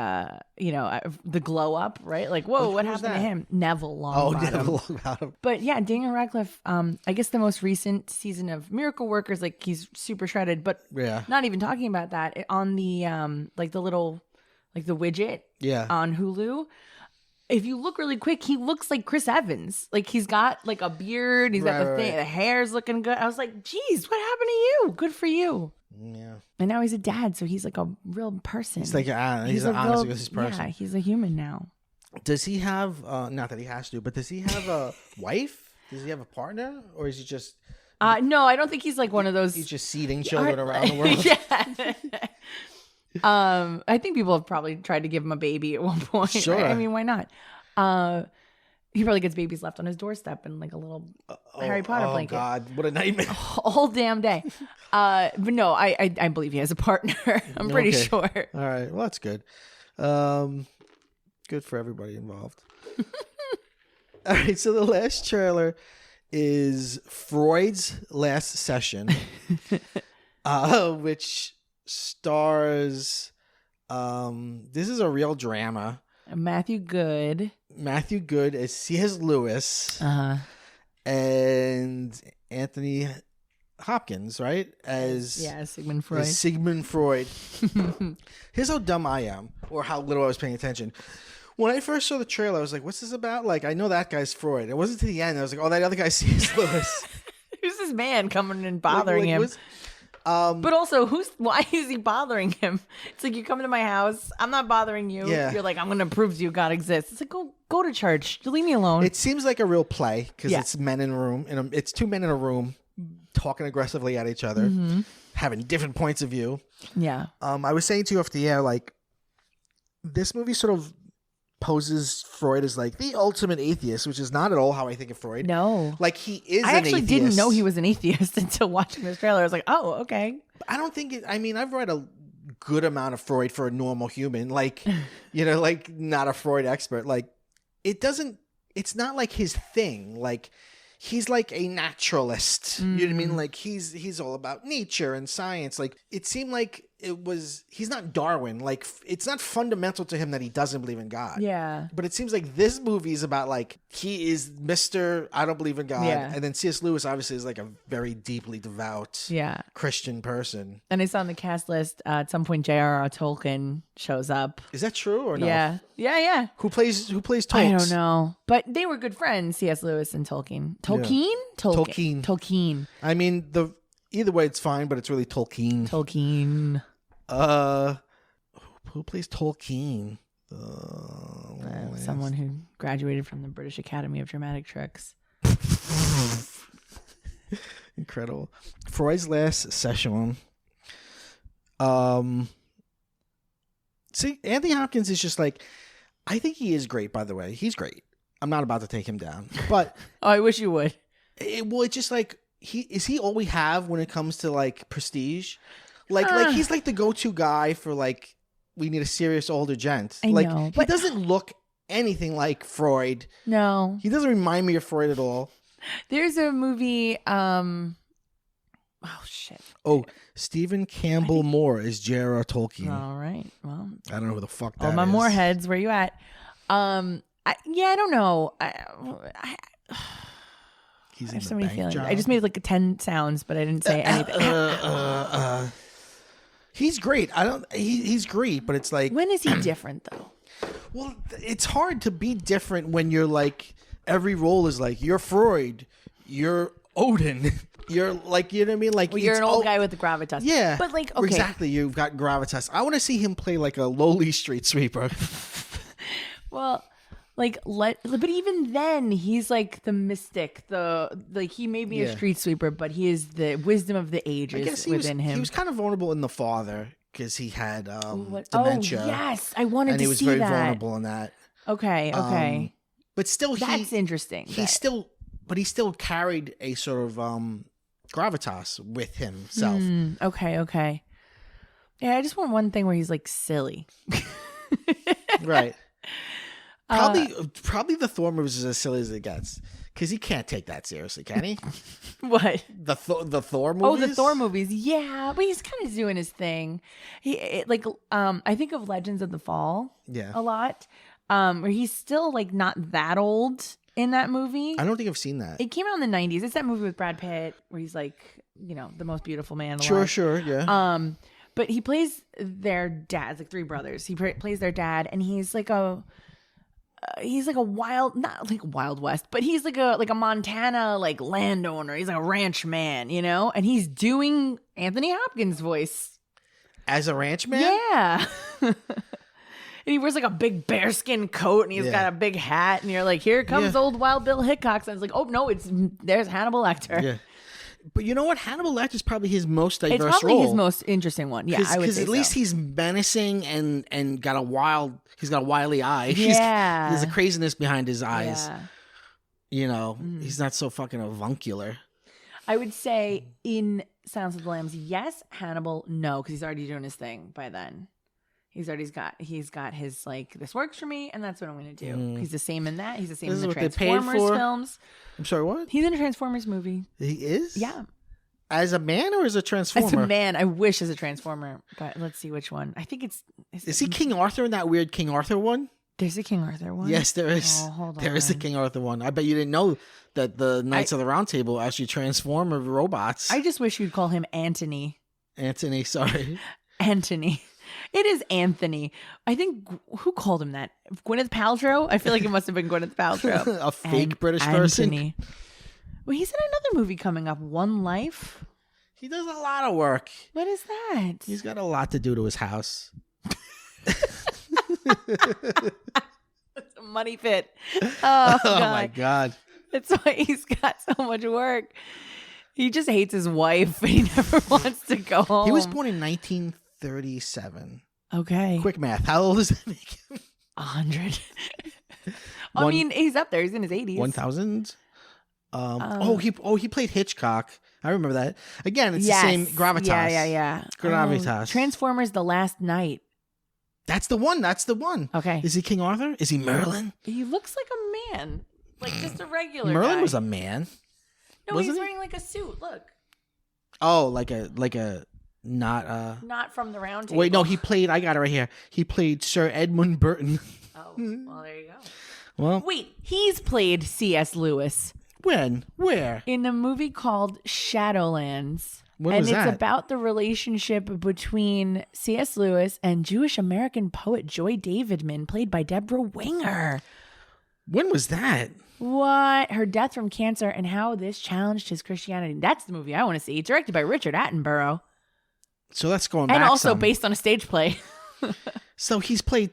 the glow up, right? Like, whoa, what happened to him? Neville Longbottom. Neville Longbottom. But yeah, Daniel Radcliffe, I guess the most recent season of Miracle Workers, like, he's super shredded, but not even talking about that. On the, the little, the widget on Hulu, if you look really quick, he looks like Chris Evans. Like, he's got, like, a beard. He's got the thing. The hair's looking good. I was like, geez, what happened to you? Good for you. Yeah. And now he's a dad, so he's like a real person. He's like, he's an honest to goodness person. Yeah, he's a human now. Does he have, not that he has to, but does he have a wife? Does he have a partner? Or is he just... No, I don't think he's like one of those... He's just seeding children around the world? I think people have probably tried to give him a baby at one point. Sure. Right? I mean, why not? He probably gets babies left on his doorstep in like a little Harry Potter blanket. Oh God, what a nightmare! Whole damn day. But no, I believe he has a partner. I'm pretty sure. All right, well that's good. Good for everybody involved. All right, so the last trailer is Freud's Last Session, which stars. This is a real drama. Matthew Good as C.S. Lewis, and Anthony Hopkins, right? As Sigmund Freud. Sigmund Freud. Here's how dumb I am, or how little I was paying attention. When I first saw the trailer, I was like, "What's this about?" Like, I know that guy's Freud. It wasn't to the end. I was like, "Oh, that other guy's C.S. Lewis." Who's this man coming and bothering him? But also, why is he bothering him? It's like, you come to my house, I'm not bothering you. Yeah. You're like, I'm going to prove to you God exists. It's like, go to church. Leave me alone. It seems like a real play because it's men in a room. It's two men in a room talking aggressively at each other, having different points of view. Yeah. I was saying to you off the air, like, this movie sort of poses Freud as like the ultimate atheist, which is not at all how I think of Freud. No. Like, he is I an actually atheist. didn't know he was an atheist until watching this trailer. I was like, oh, okay. I don't think it, I mean, I've read a good amount of Freud for a normal human, like, like not a Freud expert. Like, it's not like his thing. Like, he's like a naturalist. You know what I mean? Like, he's all about nature and science. Like, it seemed like he's not Darwin. Like, it's not fundamental to him that he doesn't believe in God. Yeah. But it seems like this movie is about, like, he is Mr. I don't believe in God. Yeah. And then C.S. Lewis obviously is like a very deeply devout Christian person. And I saw on the cast list, at some point, J.R.R. Tolkien shows up. Is that true or no? Yeah. Who plays Tolkien? I don't know. But they were good friends, C.S. Lewis and Tolkien. Tolkien? Tolkien. Tolkien. I mean, either way it's fine, but it's really Tolkien. Tolkien. Who plays Tolkien? Someone who graduated from the British Academy of Dramatic Tricks. Incredible. Freud's Last Session. See, Anthony Hopkins is just like, I think he is great, by the way. He's great. I'm not about to take him down. But oh, I wish you would. It's just like, is he all we have when it comes to like prestige? Like he's like the go-to guy for like, we need a serious older gent. I know, he doesn't look anything like Freud. No. He doesn't remind me of Freud at all. There's a movie, oh shit. Oh, Stephen Campbell Moore is J.R.R. Tolkien. All right. Well, I don't know who the fuck that is. Oh, my Moorheads, where you at? I don't know. He's I have so many feelings. I just made like 10 sounds, but I didn't say anything. He's great. He's great, but it's like, when is he different though? Well, it's hard to be different when you're like, every role is like, you're Freud, you're Odin, You're like, you know what I mean? Like, Well, you're an old guy with the gravitas. Yeah. But like, okay. Exactly. You've got gravitas. I want to see him play like a lowly street sweeper. Well, like, but even then, he's like the mystic. He may be a street sweeper, but he is the wisdom of the ages within him. He was kind of vulnerable in The Father because he had dementia. Oh, yes. I wanted to see that. And he was very vulnerable in that. Okay. But still, that's interesting. He still carried a sort of gravitas with himself. Okay. Yeah, I just want one thing where he's like silly. Right. Probably the Thor movies is as silly as it gets because he can't take that seriously, can he? What? The Thor movies? Oh, the Thor movies. Yeah, but he's kind of doing his thing. I think of Legends of the Fall a lot, where he's still like not that old in that movie. I don't think I've seen that. It came out in the 90s. It's that movie with Brad Pitt where he's like, the most beautiful man alive. Sure, yeah. But he plays their dad, like three brothers. He plays their dad, and he's like a wild, not like Wild West, but he's like a Montana like landowner. He's like a ranch man, and he's doing Anthony Hopkins' voice as a ranch man. Yeah. And he wears like a big bearskin coat, and he's got a big hat, and you're like, here comes old Wild Bill Hickok. And it's like, oh no, there's Hannibal Lecter. Yeah. But you know what? Hannibal Lecter is probably his most diverse role. It's probably his most interesting one. Yeah, I would say so. Because at least he's menacing and he's got a wily eye. Yeah. There's a craziness behind his eyes. Yeah. He's not so fucking avuncular. I would say in Silence of the Lambs, yes. Hannibal, no, because he's already doing his thing by then. He's got his like, this works for me, and that's what I'm going to do. He's the same in that. He's the same in the Transformers films. I'm sorry, what? He's in a Transformers movie. He is? Yeah. As a man or as a Transformer? As a man. I wish as a Transformer, but let's see which one. I think it's... Is he King Arthur in that weird King Arthur one? There's a King Arthur one? Yes, there is. Oh, hold on. There is a King Arthur one. I bet you didn't know that the Knights of the Round Table actually transform robots. I just wish you'd call him Antony. Anthony, sorry. Anthony. It is Anthony. I think, who called him that? Gwyneth Paltrow? I feel like it must have been Gwyneth Paltrow. A fake British person. Anthony. Well, he's in another movie coming up, One Life. He does a lot of work. What is that? He's got a lot to do to his house. It's a money pit. Oh my God. That's why he's got so much work. He just hates his wife. He never wants to go home. He was born in 1937. Okay. Quick math. How old does that make him? 100. I mean, he's up there. He's in his 80s. 1,000? He played Hitchcock. I remember that. Again, it's the same gravitas. Yeah. Gravitas. Transformers: The Last Night. That's the one. Okay. Is he King Arthur? Is he Merlin? He looks like a man. Like just a regular Merlin guy. was a man. No, he's wearing like a suit. Look. Oh, like a not from the Round Table. Wait, no, I got it right here. He played Sir Edmund Burton. Oh, well, there you go. Well, wait, he's played C.S. Lewis. When? Where? In a movie called Shadowlands. When was that? And it's about the relationship between C.S. Lewis and Jewish American poet Joy Davidman, played by Deborah Winger. When was that? What? Her death from cancer and how this challenged his Christianity. That's the movie I want to see. Directed by Richard Attenborough. So that's going back and also some. Based on a stage play. So he's played...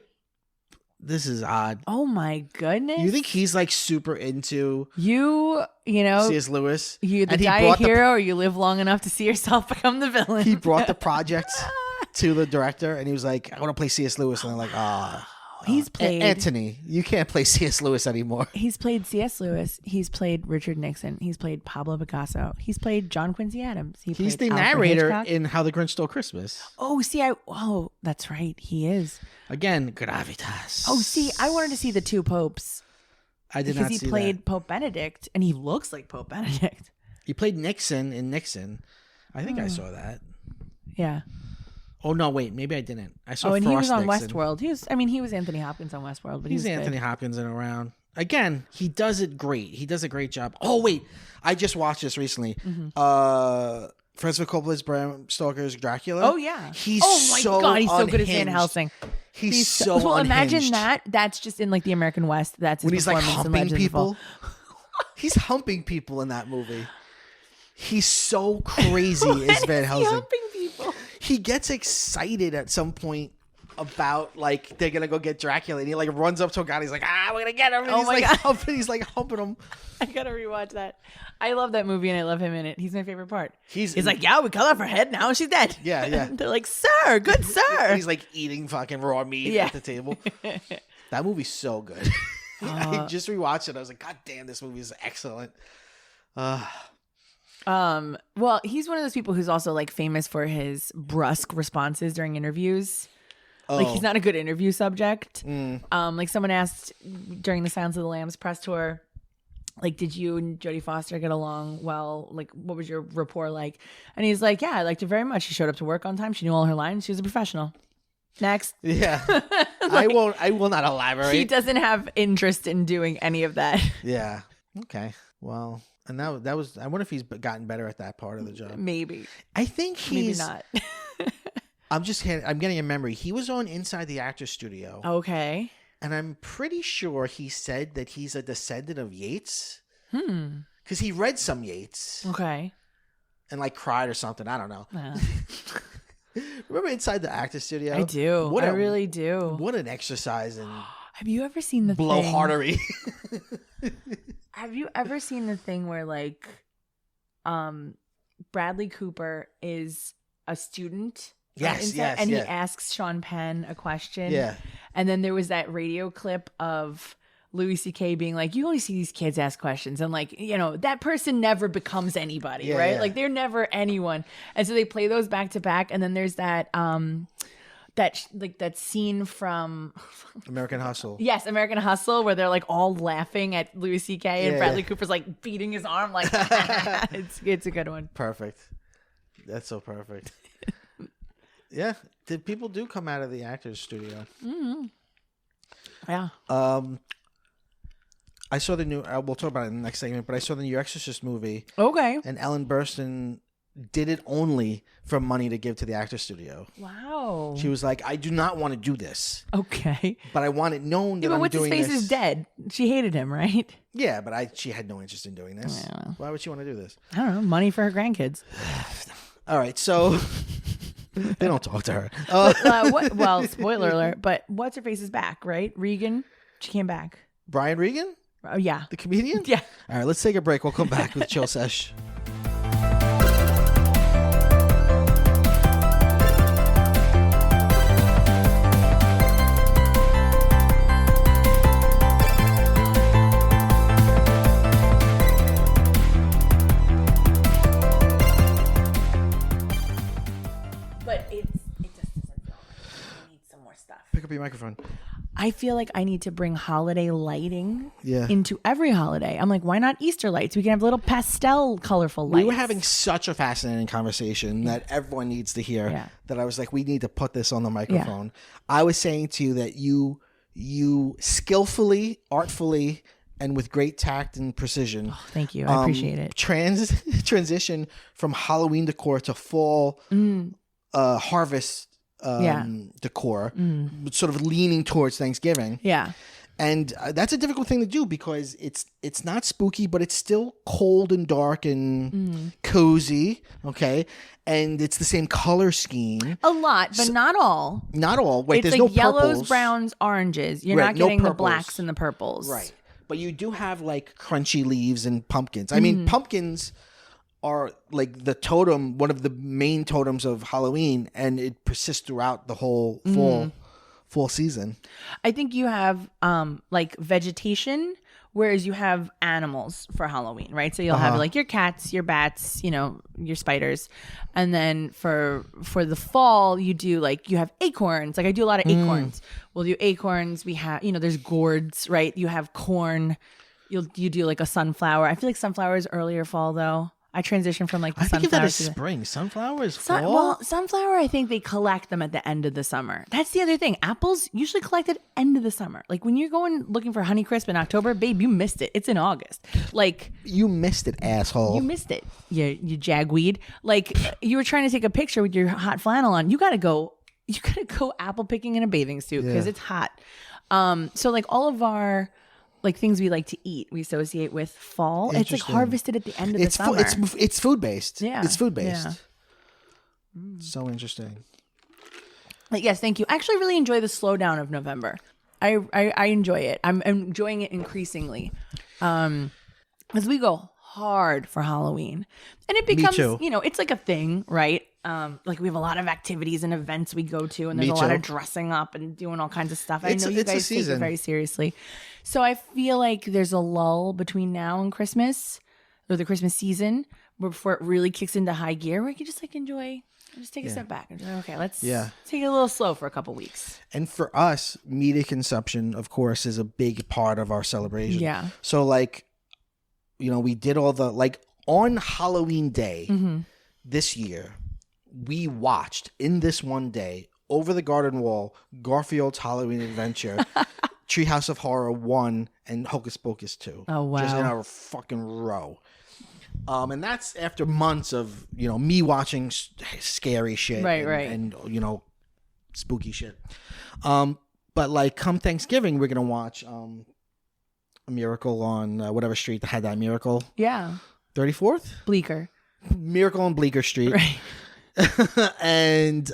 This is odd. Oh my goodness. You think he's like super into you know C.S. Lewis? You either die a hero or you live long enough to see yourself become the villain. He brought the project to the director and he was like, I want to play C.S. Lewis. And they're like, he's played Anthony, you can't play C.S. Lewis anymore. He's played C.S. Lewis. He's played Richard Nixon. He's played Pablo Picasso. He's played John Quincy Adams. He's the narrator in How the Grinch Stole Christmas. Oh, that's right. He is. Again, gravitas. Oh, see, I wanted to see the two popes. I did not see that. Because he played Pope Benedict, and he looks like Pope Benedict. He played Nixon in Nixon. I think I saw that. Yeah. Oh, no, wait. Maybe I didn't. I saw and Frost he was on Nixon. Westworld. He was Anthony Hopkins on Westworld. But he's Anthony Hopkins in around. Again, he does it great. He does a great job. Oh, wait. I just watched this recently. Mm-hmm. Francis Ford Coppola's Bram Stoker's Dracula. Oh, yeah. He's God, he's so good as Van Helsing. He's so well, unhinged. imagine that. That's just in like the American West. That's his when he's like performance in humping Legends of the people. Fall. He's humping people in that movie. He's so crazy as Van Helsing. Helping people. He gets excited at some point about like they're gonna go get Dracula, and he like runs up to a guy. And he's like, we're gonna get him. And he's like humping him. I gotta rewatch that. I love that movie and I love him in it. He's my favorite part. He's like, we cut off her head. Now she's dead. Yeah. They're like, sir, good sir. He's like eating fucking raw meat at the table. That movie's so good. I just rewatched it. I was like, God damn, this movie is excellent. Well, he's one of those people who's also like famous for his brusque responses during interviews. Like he's not a good interview subject. Like someone asked during the Silence of the Lambs press tour, like, did you and Jodie Foster get along well? Like, what was your rapport like? And he's like, yeah, I liked her very much. She showed up to work on time. She knew all her lines. She was a professional. Next. Yeah. I will not elaborate. He doesn't have interest in doing any of that. Yeah. Okay. Well, and that was, I wonder if he's gotten better at that part of the job. Maybe. I think he's. Maybe not. I'm getting a memory. He was on Inside the Actors Studio. Okay. And I'm pretty sure he said that he's a descendant of Yeats. Because he read some Yeats. Okay. And like cried or something. I don't know. Remember Inside the Actors Studio? I do. I really do. What an exercise in Have you ever seen the blowhardery? Have you ever seen the thing where like Bradley Cooper is a student? Yes. And he asks Sean Penn a question. Yeah. And then there was that radio clip of Louis C.K. being like, you only see these kids ask questions. And like, that person never becomes anybody, right? Yeah. Like they're never anyone. And so they play those back to back. And then there's that, that scene from American Hustle. Yes, American Hustle, where they're like all laughing at Louis C.K. and Bradley Cooper's like beating his arm. Like, it's a good one. Perfect. That's so perfect. Yeah, people do come out of the Actors Studio. Mm-hmm. Yeah. I saw the new. We'll talk about it in the next segment. But I saw the new Exorcist movie. Okay. And Ellen Burstyn did it only for money to give to the Actors Studio. Wow. She was like, I do not want to do this. Okay. But I want it known that I'm doing this. What's his face is dead. She hated him, right? Yeah, but she had no interest in doing this. Yeah. Why would she want to do this? I don't know. Money for her grandkids. All right, so. They don't talk to her. Well, spoiler alert, but what's her face is back, right? Regan, she came back. Brian Regan? Oh, yeah. The comedian? Yeah. All right, let's take a break. We'll come back with Chill Sesh. Pick up your microphone. I feel like I need to bring holiday lighting Yeah. into every holiday. I'm like, why not Easter lights? We can have little pastel, colorful lights. We were having such a fascinating conversation that everyone needs to hear. Yeah. That I was like, we need to put this on the microphone. Yeah. I was saying to you that you skillfully, artfully, and with great tact and precision. Oh, thank you. I appreciate it. Transition from Halloween decor to fall harvest decor, sort of leaning towards Thanksgiving. Yeah. And that's a difficult thing to do because it's not spooky, but it's still cold and dark and cozy. Okay. And it's the same color scheme. A lot, but not all. Not all. Wait, it's there's like no yellows, purples. browns, oranges. You're not getting the blacks and the purples. Right. But you do have like crunchy leaves and pumpkins. I mean, pumpkins are like the totem, one of the main totems of Halloween, and it persists throughout the whole fall season. I think you have like vegetation, whereas you have animals for Halloween, right? So you'll have like your cats, your bats, your spiders, and then for the fall you do like you have acorns. Like I do a lot of acorns. We'll do acorns. We have there's gourds, right? You have corn. You do like a sunflower. I feel like sunflower is earlier fall though. I transition from like the sunflower. I think that is spring. Sunflower is fall. Well, sunflower, I think they collect them at the end of the summer. That's the other thing. Apples usually collect at end of the summer. Like when you're going looking for Honeycrisp in October, babe, you missed it. It's in August. Like you missed it, asshole. You missed it. You jagweed. Like you were trying to take a picture with your hot flannel on. You gotta go apple picking in a bathing suit because it's hot. So like all of our like things we like to eat, we associate with fall. It's like Interesting. harvested at the end of the summer. It's food based. Yeah. It's food based. Yeah. So interesting. But yes, thank you. I actually really enjoy the slowdown of November. I enjoy it. I'm enjoying it increasingly. As we go hard for Halloween. And it becomes, too. It's like a thing, right? Like we have a lot of activities and events we go to, and there's Me a lot too. of dressing up and doing all kinds of stuff. I It's know a you guys take it season. very seriously. So I feel like there's a lull between now and Christmas, or the Christmas season, before it really kicks into high gear, where you can just like enjoy, just take a step back and just like, okay, let's take it a little slow for a couple weeks. And for us, media consumption, of course, is a big part of our celebration. Yeah. So like, we did all the, like, on Halloween Day Mm-hmm. this year, we watched in this one day Over the Garden Wall, Garfield's Halloween Adventure, Treehouse of Horror 1, and Hocus Pocus 2. Oh, wow. Just in a fucking row. And that's after months of, me watching scary shit. Right. And spooky shit. But like come Thanksgiving, we're going to watch A Miracle on whatever street that had that miracle. Yeah. 34th? Bleecker. Miracle on Bleecker Street. Right. And,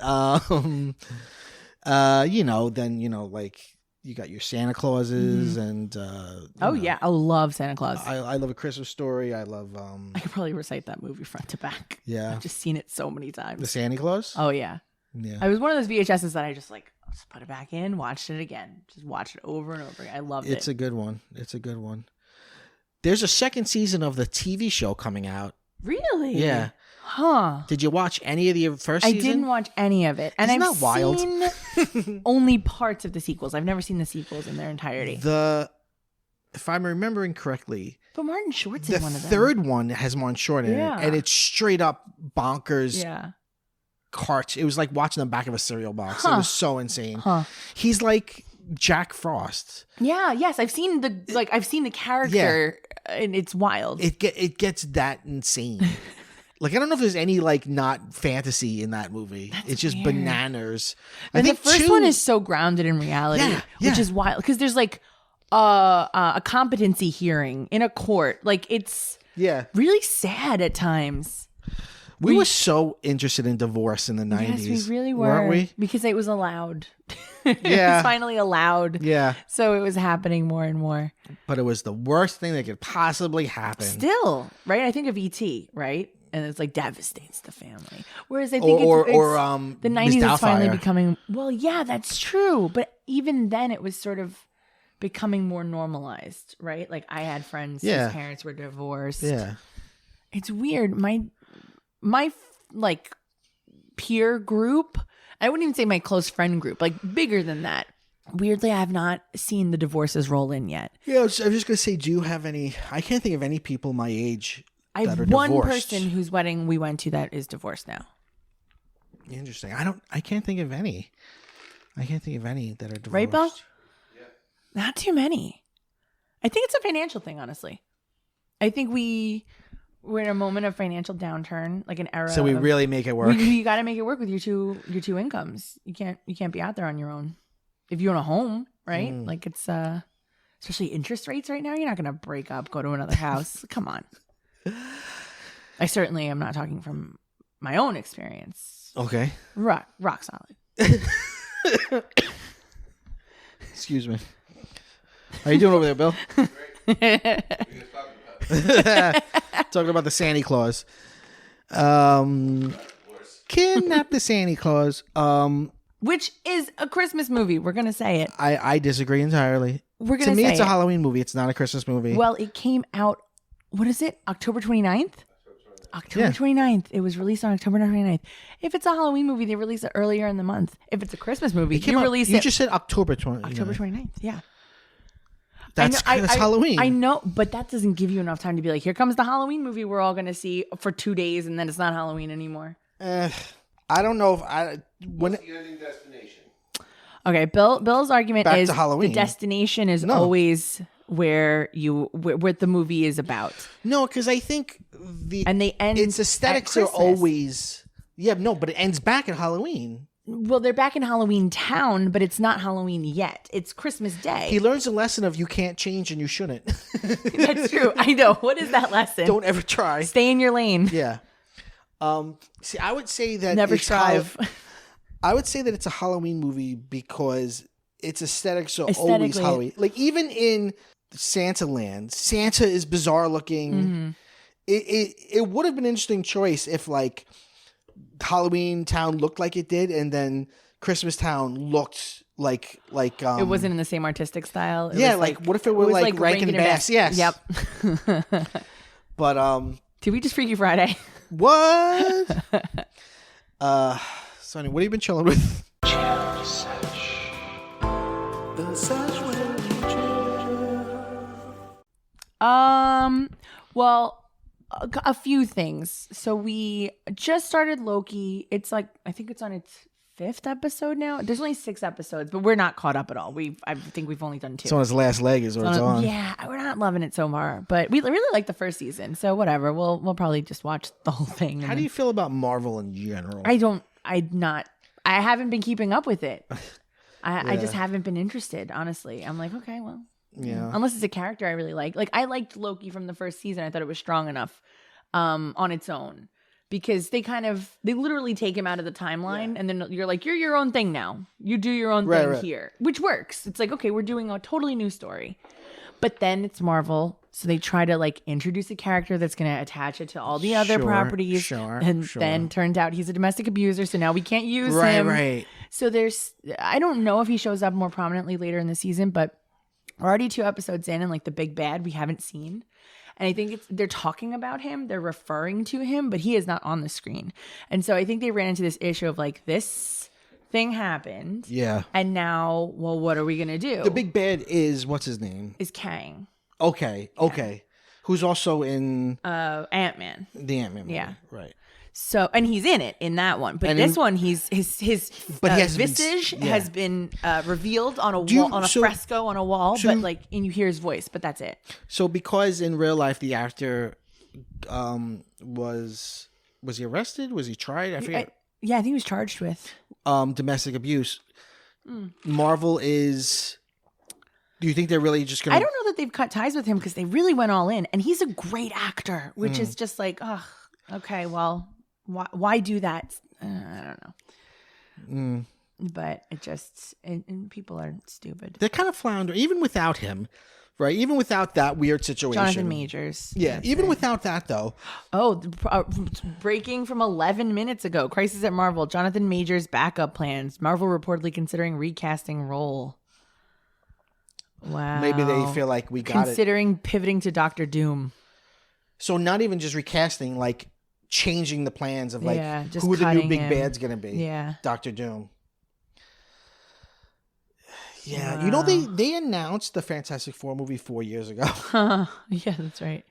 then, like, you got your Santa Clauses and, Yeah. I love Santa Claus. I love A Christmas Story. I love, I could probably recite that movie front to back. yeah. I've just seen it so many times. The Santa Claus? Oh, yeah. Yeah. I was one of those VHSs that I just like, just put it back in, watched it again. Just watched it over and over again. I loved It's it. a good one. It's a good one. There's a second season of the TV show coming out. Really? Yeah. Huh. Did you watch any of the first I season? didn't watch any of it. And Isn't I've that wild? seen only parts of the sequels. I've never seen the sequels in their entirety. If I'm remembering correctly, But Martin Short's the in one of them. third one has Martin Short in Yeah. it, and it's straight up bonkers. Yeah. It was like watching the back of a cereal box. It Huh. was so insane. Huh. He's like Jack Frost. Yeah. Yes. I've seen the character, and it's wild. It gets that insane. Like I don't know if there's any like not fantasy in that movie. It's just weird. bananas. And the first one is so grounded in reality, which is wild because there's like a competency hearing in a court. Like it's really sad at times. We were so interested in divorce in the 90s. Yes, we really were. Weren't we? Because it was allowed. It Yeah. was finally allowed. Yeah. So it was happening more and more. But it was the worst thing that could possibly happen. Still, right? I think of E.T., right? And it's like devastates the family. Whereas I think the Miss 90s is finally Doubtfire. becoming, well, yeah, that's true. But even then it was sort of becoming more normalized, right? Like I had friends whose parents were divorced. Yeah. It's weird. My like peer group, I wouldn't even say my close friend group, like bigger than that. Weirdly, I have not seen the divorces roll in yet. Yeah, I was just going to say, do you have any, I can't think of any people my age I that are have one divorced. person whose wedding we went to that is divorced now. Interesting. I can't think of any. I can't think of any that are divorced. Right, Bill? Yeah. Not too many. I think it's a financial thing, honestly. I think we're in a moment of financial downturn, like an era. So we really make it work. You got to make it work with your two incomes. You can't be out there on your own. If you own a home, right? Like it's especially interest rates right now. You're not going to break up, go to another house. Come on. I certainly am not talking from my own experience. Okay. Rock solid. Excuse me. How you doing over there, Bill? Talking about the Santa Claus. Kidnap the Santa Claus. Which is a Christmas movie. We're going to say it. I disagree entirely. We're To going to me, say it's a it. Halloween movie. It's not a Christmas movie. Well, it came out, what is it? October 29th? October Yeah. 29th. It was released on October 29th. If it's a Halloween movie, they release it earlier in the month. If it's a Christmas movie, It came you out- release you it just said October 20th. October 29th. Yeah. That's Halloween. I know, but that doesn't give you enough time to be like, here comes the Halloween movie we're all going to see for 2 days, and then it's not Halloween anymore. I don't know if What's the ending destination? Okay, Bill's argument Back is to Halloween. the destination is always where the movie is about. No, because I think And they end its aesthetics at are Christmas. always but it ends back at Halloween. Well, they're back in Halloween Town, but it's not Halloween yet. It's Christmas Day. He learns a lesson of you can't change and you shouldn't. That's true. I know. What is that lesson? Don't ever try. Stay in your lane. Yeah. See, I would say that Never strive. I would say that it's a Halloween movie because its aesthetics are always Halloween. Like even in Santa Land, Santa is bizarre looking. Mm-hmm. It would have been an interesting choice if like Halloween Town looked like it did, and then Christmas Town looked like it wasn't in the same artistic style. It was like what if it were like Rankin and Bass? Yes. Yep. But did we just Freaky Friday? What? Sonny, what have you been chilling with? Well, a few things. So we just started Loki. It's like, I think it's on its 5th episode now. There's only 6 episodes, but we're not caught up at all. I think we've only done 2. It's on its last leg is what it's on. Yeah, we're not loving it so far, but we really like the first season. So whatever, we'll probably just watch the whole thing. How do you feel about Marvel in general? I haven't been keeping up with it. I just haven't been interested, honestly. I'm like, okay, well, yeah. Unless it's a character I really like. Like I liked Loki from the first season. I thought it was strong enough on its own. Because they literally take him out of the timeline, and then you're like, you're your own thing now. You do your own thing here, which works. It's like, okay, we're doing a totally new story. But then it's Marvel, so they try to like introduce a character that's going to attach it to all the other properties. Then turns out he's a domestic abuser, so now we can't use him. Right. So I don't know if he shows up more prominently later in the season, but we're already 2 episodes in, and like the big bad we haven't seen. And I think they're talking about him, they're referring to him, but he is not on the screen. And so I think they ran into this issue of like, this thing happened. Yeah. And now, well, what are we going to do? The big bad is, what's his name? Is Kang. Okay. Yeah. Okay. Who's also in Ant-Man. The Ant-Man movie. Yeah. Right. So, and he's in it in that one, but this one, his visage has been revealed on a wall, on a fresco on a wall, but like, and you hear his voice, but that's it. So, because in real life the actor was he arrested? Was he tried? I forget. I think he was charged with domestic abuse. Marvel is. Do you think they're really just gonna? I don't know that they've cut ties with him because they really went all in, and he's a great actor, which is just like, oh, okay, well. Why do that? I don't know. But it just, and people are stupid. They're kind of floundering, even without him, right? Even without that weird situation. Jonathan Majors. Yeah, even without that, though. Oh, breaking from 11 minutes ago. Crisis at Marvel. Jonathan Majors backup plans. Marvel reportedly considering recasting role. Wow. Maybe they feel like we got considering pivoting to Doctor Doom. So not even just recasting, like changing the plans of like who the new big bad's gonna be. Yeah, Doctor Doom. Yeah, wow. You know they announced the Fantastic Four movie 4 years ago. Yeah, that's right.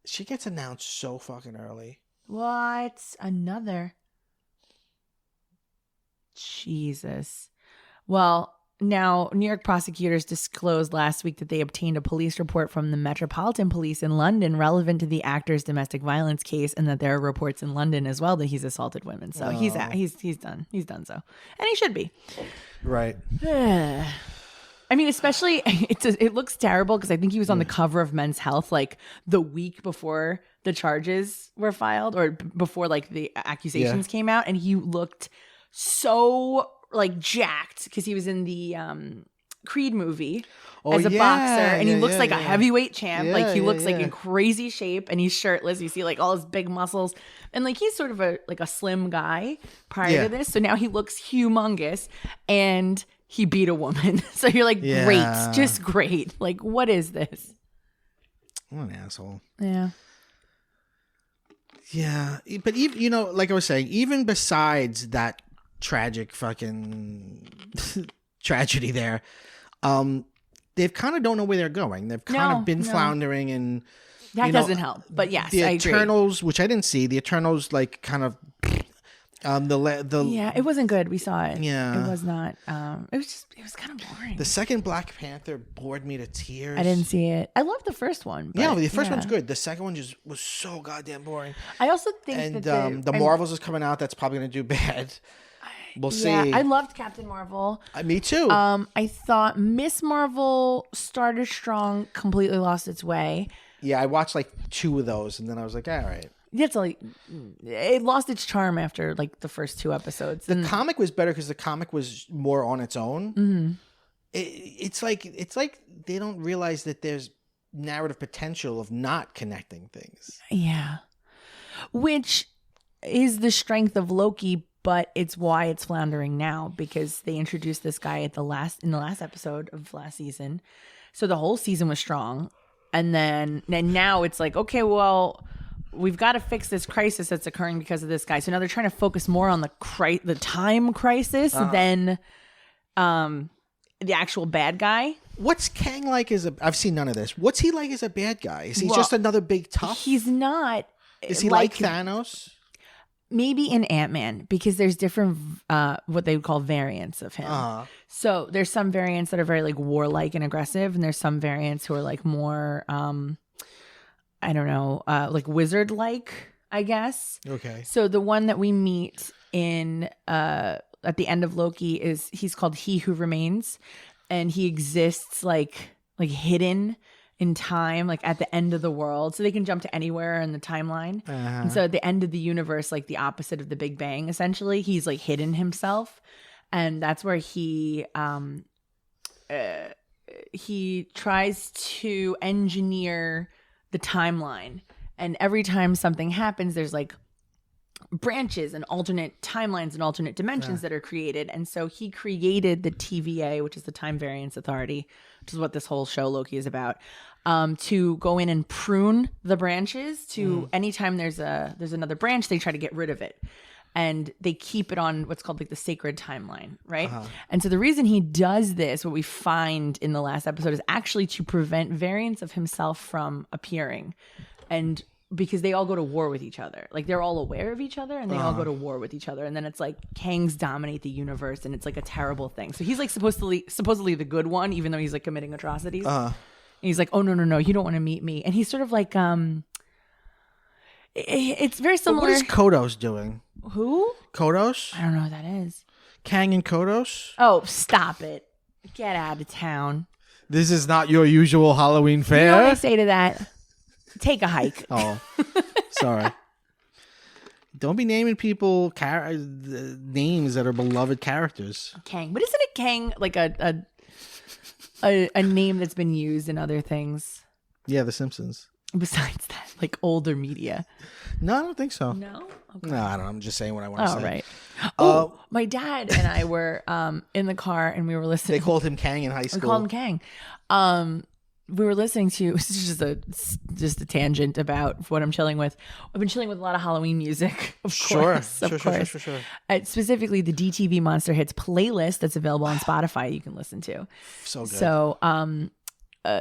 She gets announced so fucking early. What? Another? Jesus. Well, now, New York prosecutors disclosed last week that they obtained a police report from the Metropolitan Police in London relevant to the actor's domestic violence case, and that there are reports in London as well that he's assaulted women. So he's done. He's done so, and he should be. Right. I mean, especially it looks terrible because I think he was on the cover of Men's Health like the week before the charges were filed, or before like the accusations came out, and he looked so like jacked because he was in the Creed movie as a boxer, and he looks like a heavyweight champ. Like he looks like in crazy shape, and he's shirtless. You see like all his big muscles, and like he's sort of a slim guy prior to this. So now he looks humongous, and he beat a woman. So you're like, great, just great. Like, what is this? What an asshole. Yeah. Yeah, but even like I was saying, even besides that tragic fucking tragedy there, they've kind of don't know where they're going. They've kind of been floundering, and that doesn't help. But yes, the I Eternals, agree. Which I didn't see, the Eternals like kind of it wasn't good. We saw it. Yeah, it was not. It was kind of boring. The second Black Panther bored me to tears. I didn't see it. I loved the first one. Yeah, the first one's good. The second one just was so goddamn boring. I also think the Marvels is coming out. That's probably gonna do bad. We'll see. Yeah, I loved Captain Marvel. Me too. I thought Miss Marvel started strong, completely lost its way. Yeah, I watched like 2 of those, and then I was like, all right. It's like it lost its charm after like the first 2 episodes. The comic was better because the comic was more on its own. Mm-hmm. It's like they don't realize that there's narrative potential of not connecting things. Yeah, which is the strength of Loki, but it's why it's floundering now because they introduced this guy in the last episode of last season. So the whole season was strong, and now it's like, okay, well, we've got to fix this crisis that's occurring because of this guy. So now they're trying to focus more on the time crisis than the actual bad guy. What's Kang like I've seen none of this. What's he like as a bad guy? Is he just another big tough? He's not. Is he like Thanos? Maybe in Ant-Man, because there's different what they would call variants of him. So there's some variants that are very like warlike and aggressive, and there's some variants who are like more I don't know, like wizard-like, I guess. Okay. So the one that we meet in at the end of Loki he's called He Who Remains, and he exists like hidden in time, like at the end of the world, so they can jump to anywhere in the timeline. And so at the end of the universe, like the opposite of the Big Bang, essentially, he's like hidden himself, and that's where he tries to engineer the timeline, and every time something happens, there's like branches and alternate timelines and alternate dimensions that are created. And so he created the TVA, which is the Time Variance Authority, which is what this whole show Loki is about, to go in and prune the branches to anytime there's another branch, they try to get rid of it. And they keep it on what's called like the sacred timeline, right? And so the reason he does this, what we find in the last episode, is actually to prevent variants of himself from appearing. And because they all go to war with each other. Like they're all aware of each other, and they all go to war with each other. And then it's like Kangs dominate the universe, and it's like a terrible thing. So he's like supposedly the good one, even though he's like committing atrocities. And he's like, oh no, you don't want to meet me. And he's sort of like it's very similar. But what is Kodos doing? Who? Kodos? I don't know what that is. Kang and Kodos? Oh, stop it. Get out of town. This is not your usual Halloween fare. You know what I say to that? Take a hike. Oh, sorry. Don't be naming people names that are beloved characters. Kang. But isn't it Kang like a name that's been used in other things? Yeah, The Simpsons. Besides that, like older media. No, I don't think so. No? Okay. No, I don't know. I'm just saying what I want to say. Oh, right. Oh, my dad and I were in the car, and we were listening. They called him Kang in high school. We called him Kang. We were listening to, this is just a tangent about what I'm chilling with. I've been chilling with a lot of Halloween music, of course. Sure. Specifically the DTV Monster Hits playlist that's available on Spotify you can listen to. So good.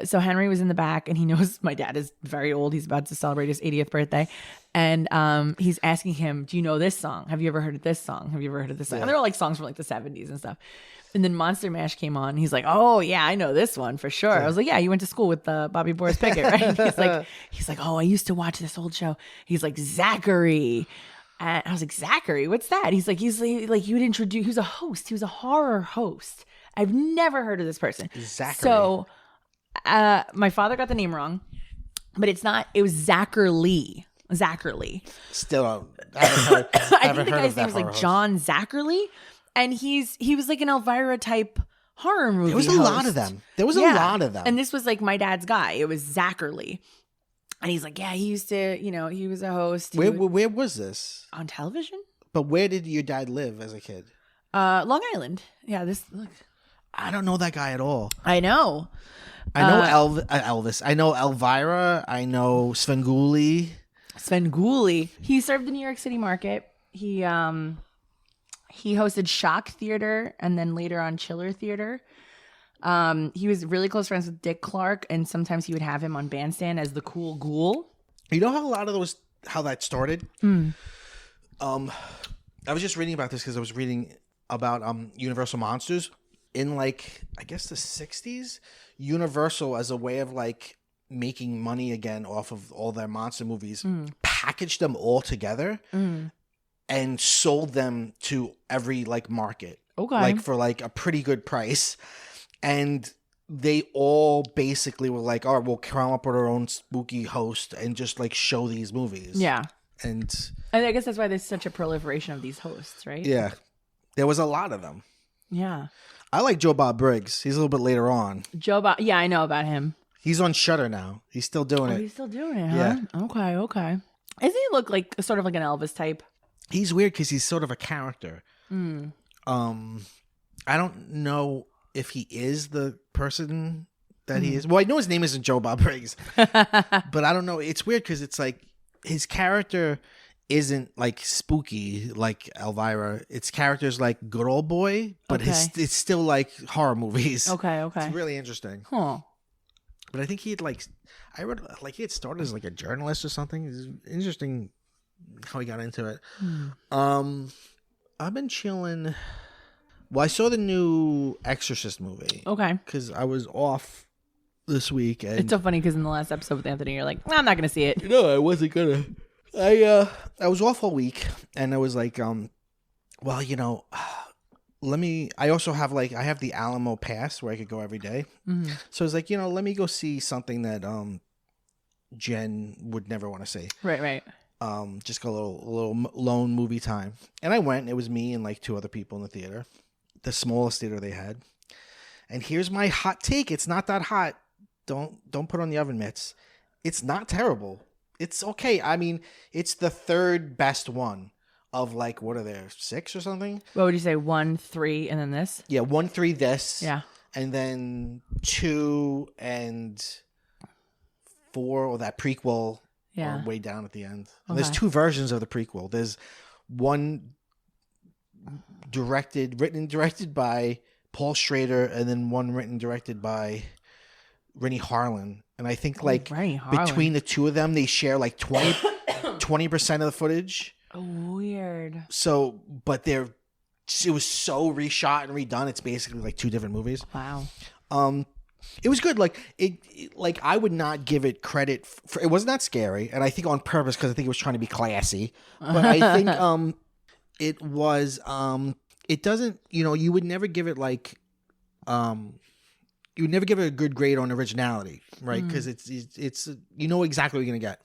So Henry was in the back, and he knows my dad is very old. He's about to celebrate his 80th birthday. And he's asking him, do you know this song? Have you ever heard of this song? Have you ever heard of this song? Yeah. And they're all like songs from like the 70s and stuff. And then Monster Mash came on. And he's like, oh, yeah, I know this one for sure. I was like, yeah, you went to school with Bobby Boris Pickett, right? He's like, oh, I used to watch this old show. He's like, Zachary. And I was like, Zachary, what's that? He's like, you would introduce, he was a host. He was a horror host. I've never heard of this person. Zachary. So my father got the name wrong, but it was Zachary. Still, I haven't heard. I think the guy's name was like John Zachary. And he was like an Elvira type horror movie. There was a lot of them. And this was like my dad's guy. It was Zachary. And he's like, yeah, he used to, he was a host. Where was this? On television? But where did your dad live as a kid? Long Island. Yeah, look. I don't know that guy at all. I know. I know Elvis. I know Elvira. I know Svengoolie. He served the New York City market. He hosted Shock Theater and then later on Chiller Theater. He was really close friends with Dick Clark, and sometimes he would have him on Bandstand as the cool ghoul. You know how that started? I was just reading about this because I was reading about Universal Monsters. In like, I guess the 60s, Universal, as a way of like making money again off of all their monster movies, packaged them all together and sold them to every like market. Okay. Like for like a pretty good price. And they all basically were like, all right, we'll come up with our own spooky host and just like show these movies. Yeah. And I guess that's why there's such a proliferation of these hosts, right? yeah, there was a lot of them. Yeah. I like Joe Bob Briggs. He's a little bit later on. Yeah, I know about him. He's on Shudder now. He's still doing it. He's still doing it, huh? Yeah. Okay. Does he look like sort of like an Elvis type? He's weird because he's sort of a character. Mm. I don't know if he is the person that he is. Well, I know his name isn't Joe Bob Briggs, but I don't know. It's weird because it's like his character isn't like spooky like Elvira. Its character's like good old boy, but it's still like horror movies. Okay. It's really interesting. Huh. But I think he had started as like a journalist or something. It's interesting how he got into it. I've been chilling. Well, I saw the new Exorcist movie. Okay. Because I was off this week. And It's so funny because in the last episode with Anthony, you're like, I'm not going to see it. No, I wasn't gonna. I was off all week, and I was like, well, you know, I also have I have the Alamo Pass where I could go every day. Mm-hmm. So I was like, you know, let me go see something that Jen would never want to see. Right. Just go a little lone movie time. And I went. It was me and like 2 other people in the theater, the smallest theater they had. And here's my hot take. It's not that hot. Don't put on the oven mitts. It's not terrible. It's okay. I mean, it's the 3rd best one of like, what are there, 6 or something? What would you say? 1, 3, and then this? Yeah, 1, 3, this. Yeah. And then 2 and 4, or that prequel. Yeah. Are way down at the end. Okay. There's 2 versions of the prequel. There's one written and directed by Paul Schrader, and then one written and directed by Rennie Harlan. And I think between the 2 of them, they share like 20% of the footage. Oh, weird. So, but it was so reshot and redone. It's basically like 2 different movies. Wow. It was good. Like like I would not give it credit for. It wasn't that scary, and I think on purpose because I think it was trying to be classy. But I think it was. It doesn't. You know, you would never give it like. You would never give it a good grade on originality, right? Because it's you know exactly what you're gonna get,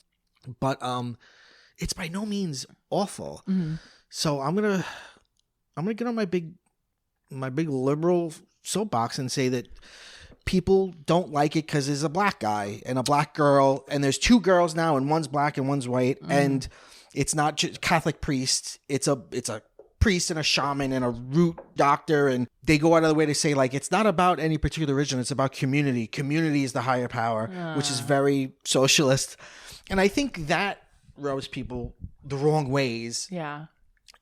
but it's by no means awful. Mm-hmm. So I'm gonna get on my big liberal soapbox and say that people don't like it because there's a black guy and a black girl, and there's 2 girls now, and one's black and one's white, and it's not just Catholic priest. It's a priest and a shaman and a root doctor, and they go out of the way to say like it's not about any particular religion, it's about community. Community is the higher power, which is very socialist, and I think that rubs people the wrong ways. Yeah.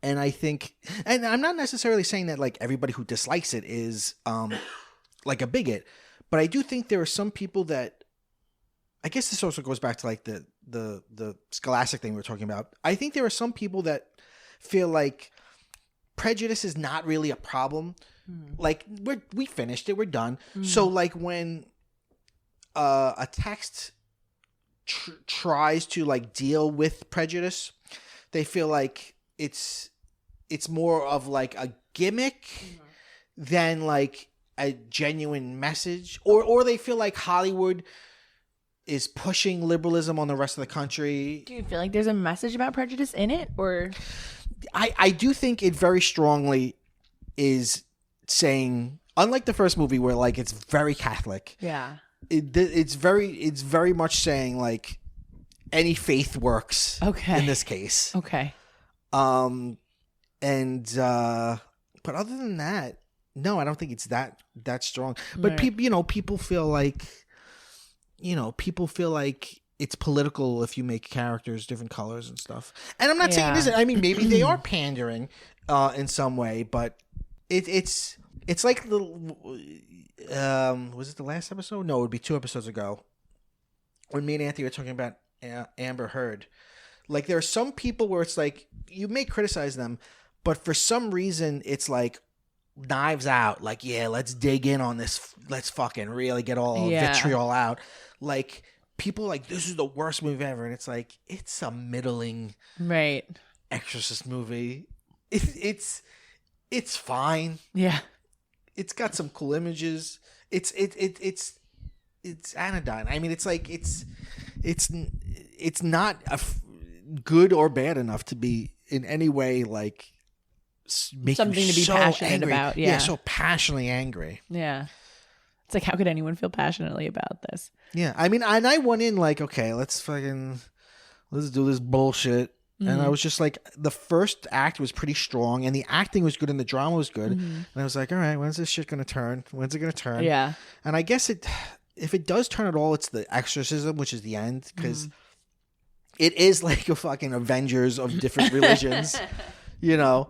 And I think, and I'm not necessarily saying that like everybody who dislikes it is like a bigot, but I do think there are some people that, I guess this also goes back to like the scholastic thing we were talking about. I think there are some people that feel like prejudice is not really a problem. Like we finished it, we're done. So like when a text tries to like deal with prejudice, they feel like it's more of like a gimmick than like a genuine message, or they feel like Hollywood is pushing liberalism on the rest of the country. Do you feel like there's a message about prejudice in it, or? I do think it very strongly is saying, unlike the first movie where like it's very Catholic. Yeah. It's very much saying like any faith works. Okay. In this case. Okay. But other than that, no, I don't think it's that strong. But Right. People feel like, it's political if you make characters different colors and stuff. And I'm not saying it isn't. I mean, maybe they are pandering in some way, but it's like was it the last episode? No, it would be 2 episodes ago when me and Anthony were talking about Amber Heard. Like there are some people where it's like you may criticize them, but for some reason it's like knives out. Like, yeah, let's dig in on this. Let's fucking really get all vitriol out. Like people are like, this is the worst movie ever, and it's like it's a middling. Right. Exorcist movie. It's fine. Yeah. It's got some cool images. It's anodyne. I mean, it's like it's not good or bad enough to be in any way like make Something you to be so passionate angry. about. Yeah. So passionately angry. Yeah. It's like, how could anyone feel passionately about this? Yeah, I mean, and I went in like, okay, let's do this bullshit. And I was just like, the first act was pretty strong, and the acting was good, and the drama was good. And I was like, all right, when's this shit gonna turn? When's it gonna turn? Yeah. And I guess if it does turn at all, it's the exorcism, which is the end, because it is like a fucking Avengers of different religions, you know.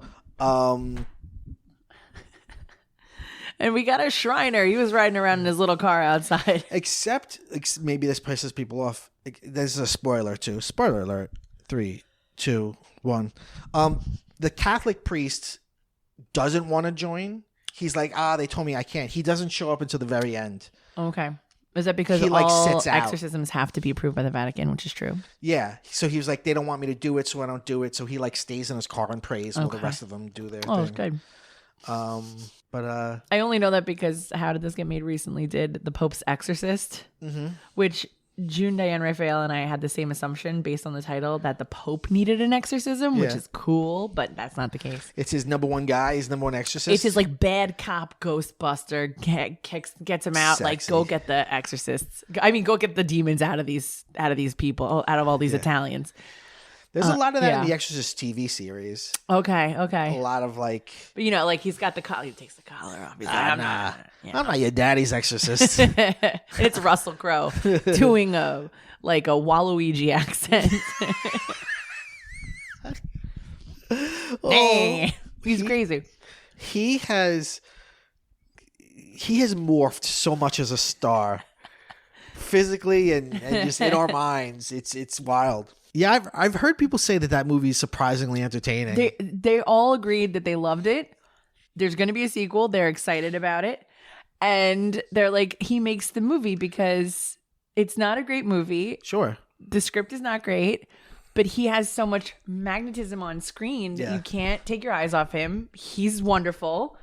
And we got a Shriner. He was riding around in his little car outside. Except maybe this pisses people off. This is a spoiler too. Spoiler alert. 3, 2, 1. The Catholic priest doesn't want to join. He's like, they told me I can't. He doesn't show up until the very end. Okay. Is that because He, like, all sits out. exorcisms have to be approved by the Vatican, which is true? Yeah. So he was like, they don't want me to do it, so I don't do it. So he like stays in his car and prays while the Okay. rest of them do their Oh, thing. that's good. But I only know that because How Did This Get Made recently did The Pope's Exorcist, which June Diane Raphael and I had the same assumption based on the title that the Pope needed an exorcism, which Yeah. is cool, but that's not the case. it's his number one guy. His number one exorcist. It's his like bad cop Ghostbuster gets him out. Like, Sexy. go get the exorcists. I mean, go get the demons out of these people, out of all these Italians. There's a lot of that in yeah. the Exorcist TV series. Okay. A lot of like, But you know, like he's got the collar. He takes the collar off. He's like, I'm nah, not. I'm not your daddy's exorcist. It's Russell Crowe doing a Waluigi accent. He's crazy. He has morphed so much as a star, physically and just in our minds. It's wild. Yeah, I've heard people say that movie is surprisingly entertaining. They all agreed that they loved it. There's going to be a sequel. They're excited about it. And they're like, he makes the movie because it's not a great movie. Sure. The script is not great, but he has so much magnetism on screen that Yeah. you can't take your eyes off him. He's wonderful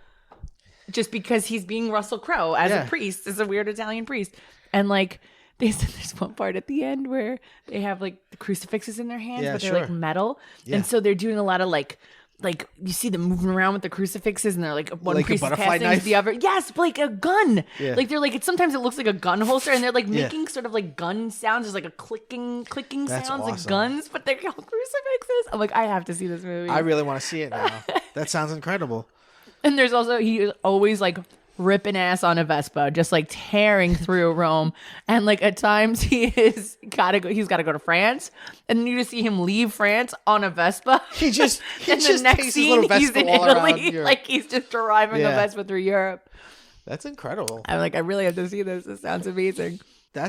just because he's being Russell Crowe as a priest, as a weird Italian priest. And like, there's one part at the end where they have like the crucifixes in their hands, Yeah, but they're sure. like metal. Yeah. And so they're doing a lot of like you see them moving around with the crucifixes and they're like one Like a priest is butterfly passing knife? the other. Yes, but like a gun. Yeah. Like they're like, sometimes it looks like a gun holster and they're like Yeah. making sort of like gun sounds. There's like a clicking That's sounds like awesome. guns, but they're all crucifixes. I'm like, I have to see this movie. I really want to see it now. That sounds incredible. And there's also, he is always like ripping ass on a Vespa, just like tearing through Rome. And like at times he's got to go to France. And then you just see him leave France on a Vespa. He just and the next takes his scene little he's Vespa in all around Italy. Europe. Like he's just driving a Yeah. Vespa through Europe. That's incredible. I'm like, I really have to see this. This sounds amazing.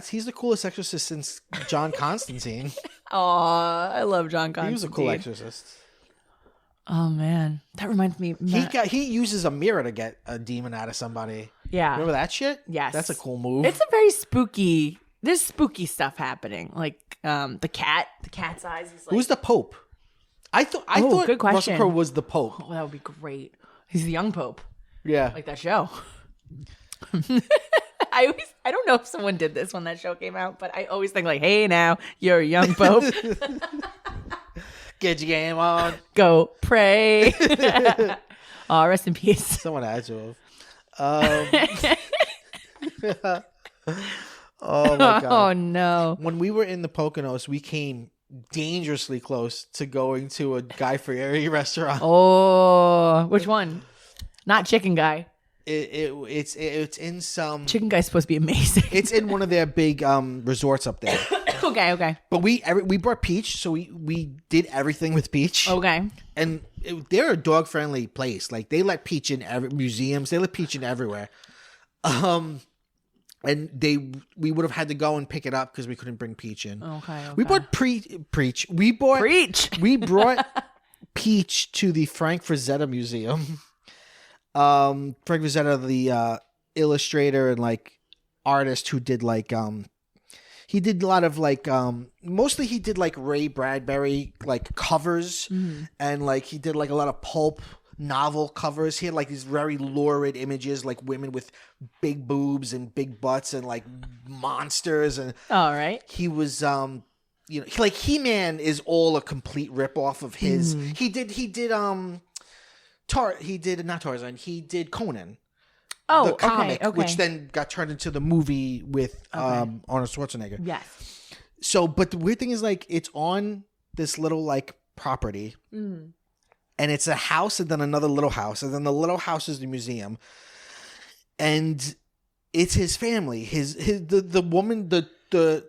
He's the coolest exorcist since John Constantine. Aw, I love John Constantine. He was a cool exorcist. Oh man, that reminds me. He uses a mirror to get a demon out of somebody. Yeah. Remember that shit? Yes. That's a cool move. It's a very spooky. There's spooky stuff happening. Like the cat's eyes. He's like, Who's the Pope? I thought good question. Russell Crowe was the Pope. oh, that would be great. He's the young pope, Yeah. like that show. I don't know if someone did this when that show came out, but I always think like, hey, now you're a young pope. Get your game on. Go pray. Oh, rest in peace. Someone had to have. Oh my god. Oh no. When we were in the Poconos, we came dangerously close to going to a Guy Fieri restaurant. Oh, which one? Not Chicken Guy. It's in some. Chicken Guy's supposed to be amazing. It's in one of their big resorts up there. Okay. But we brought Peach, so we did everything with Peach. Okay. And they're a dog friendly place. Like they let Peach in museums. They let Peach in everywhere. And we would have had to go and pick it up because we couldn't bring Peach in. Okay. We bought Preach. We brought Peach to the Frank Frazetta Museum. Frank Frazetta, the illustrator and like artist who did like he did a lot of like mostly he did like Ray Bradbury like covers, and like he did like a lot of pulp novel covers. He had like these very lurid images, like women with big boobs and big butts and like monsters. And all right, he was you know, like He-Man is all a complete ripoff of his. He did not Tarzan. He did Conan. Oh, the comic, okay. which then got turned into the movie with Arnold Schwarzenegger. Yes. So, but the weird thing is, like, it's on this little like property, and it's a house, and then another little house, and then the little house is the museum, and it's his family. The woman, the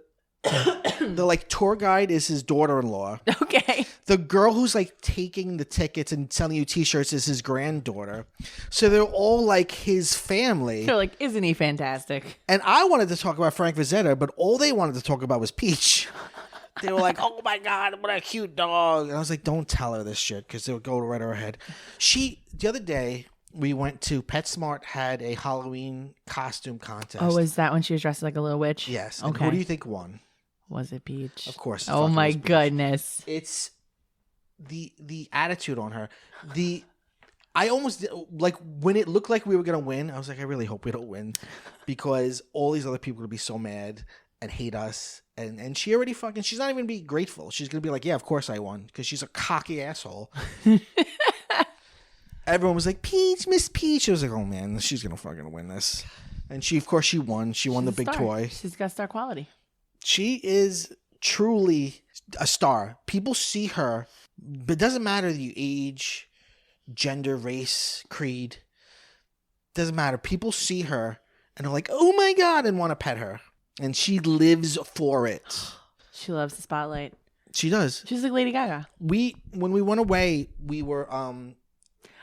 like tour guide is his daughter-in-law. Okay. The girl who's like taking the tickets and selling you t-shirts is his granddaughter. So they're all like his family. They're like, isn't he fantastic? And I wanted to talk about Frank Frazetta, but all they wanted to talk about was Peach. They were like, oh my God, what a cute dog. And I was like, don't tell her this shit because it'll go right over her head. The other day, we went to PetSmart, had a Halloween costume contest. Oh, is that when she was dressed like a little witch? Yes. Okay. And who do you think won? Was it Peach? Of course. Oh my goodness. It's the attitude on her. I almost like when it looked like we were gonna win. I was like, I really hope we don't win, because all these other people would be so mad and hate us. And she already she's not even gonna be grateful. She's gonna be like, yeah, of course I won, because she's a cocky asshole. Everyone was like, Peach, Miss Peach. I was like, oh man, she's gonna fucking win this. And she won. She won the big toy. She's got star quality. She is truly a star. People see her, but it doesn't matter the age, gender, race, creed. Doesn't matter. People see her and are like, oh my God, and want to pet her. And she lives for it. She loves the spotlight. She does. She's like Lady Gaga. When we went away, we were I'm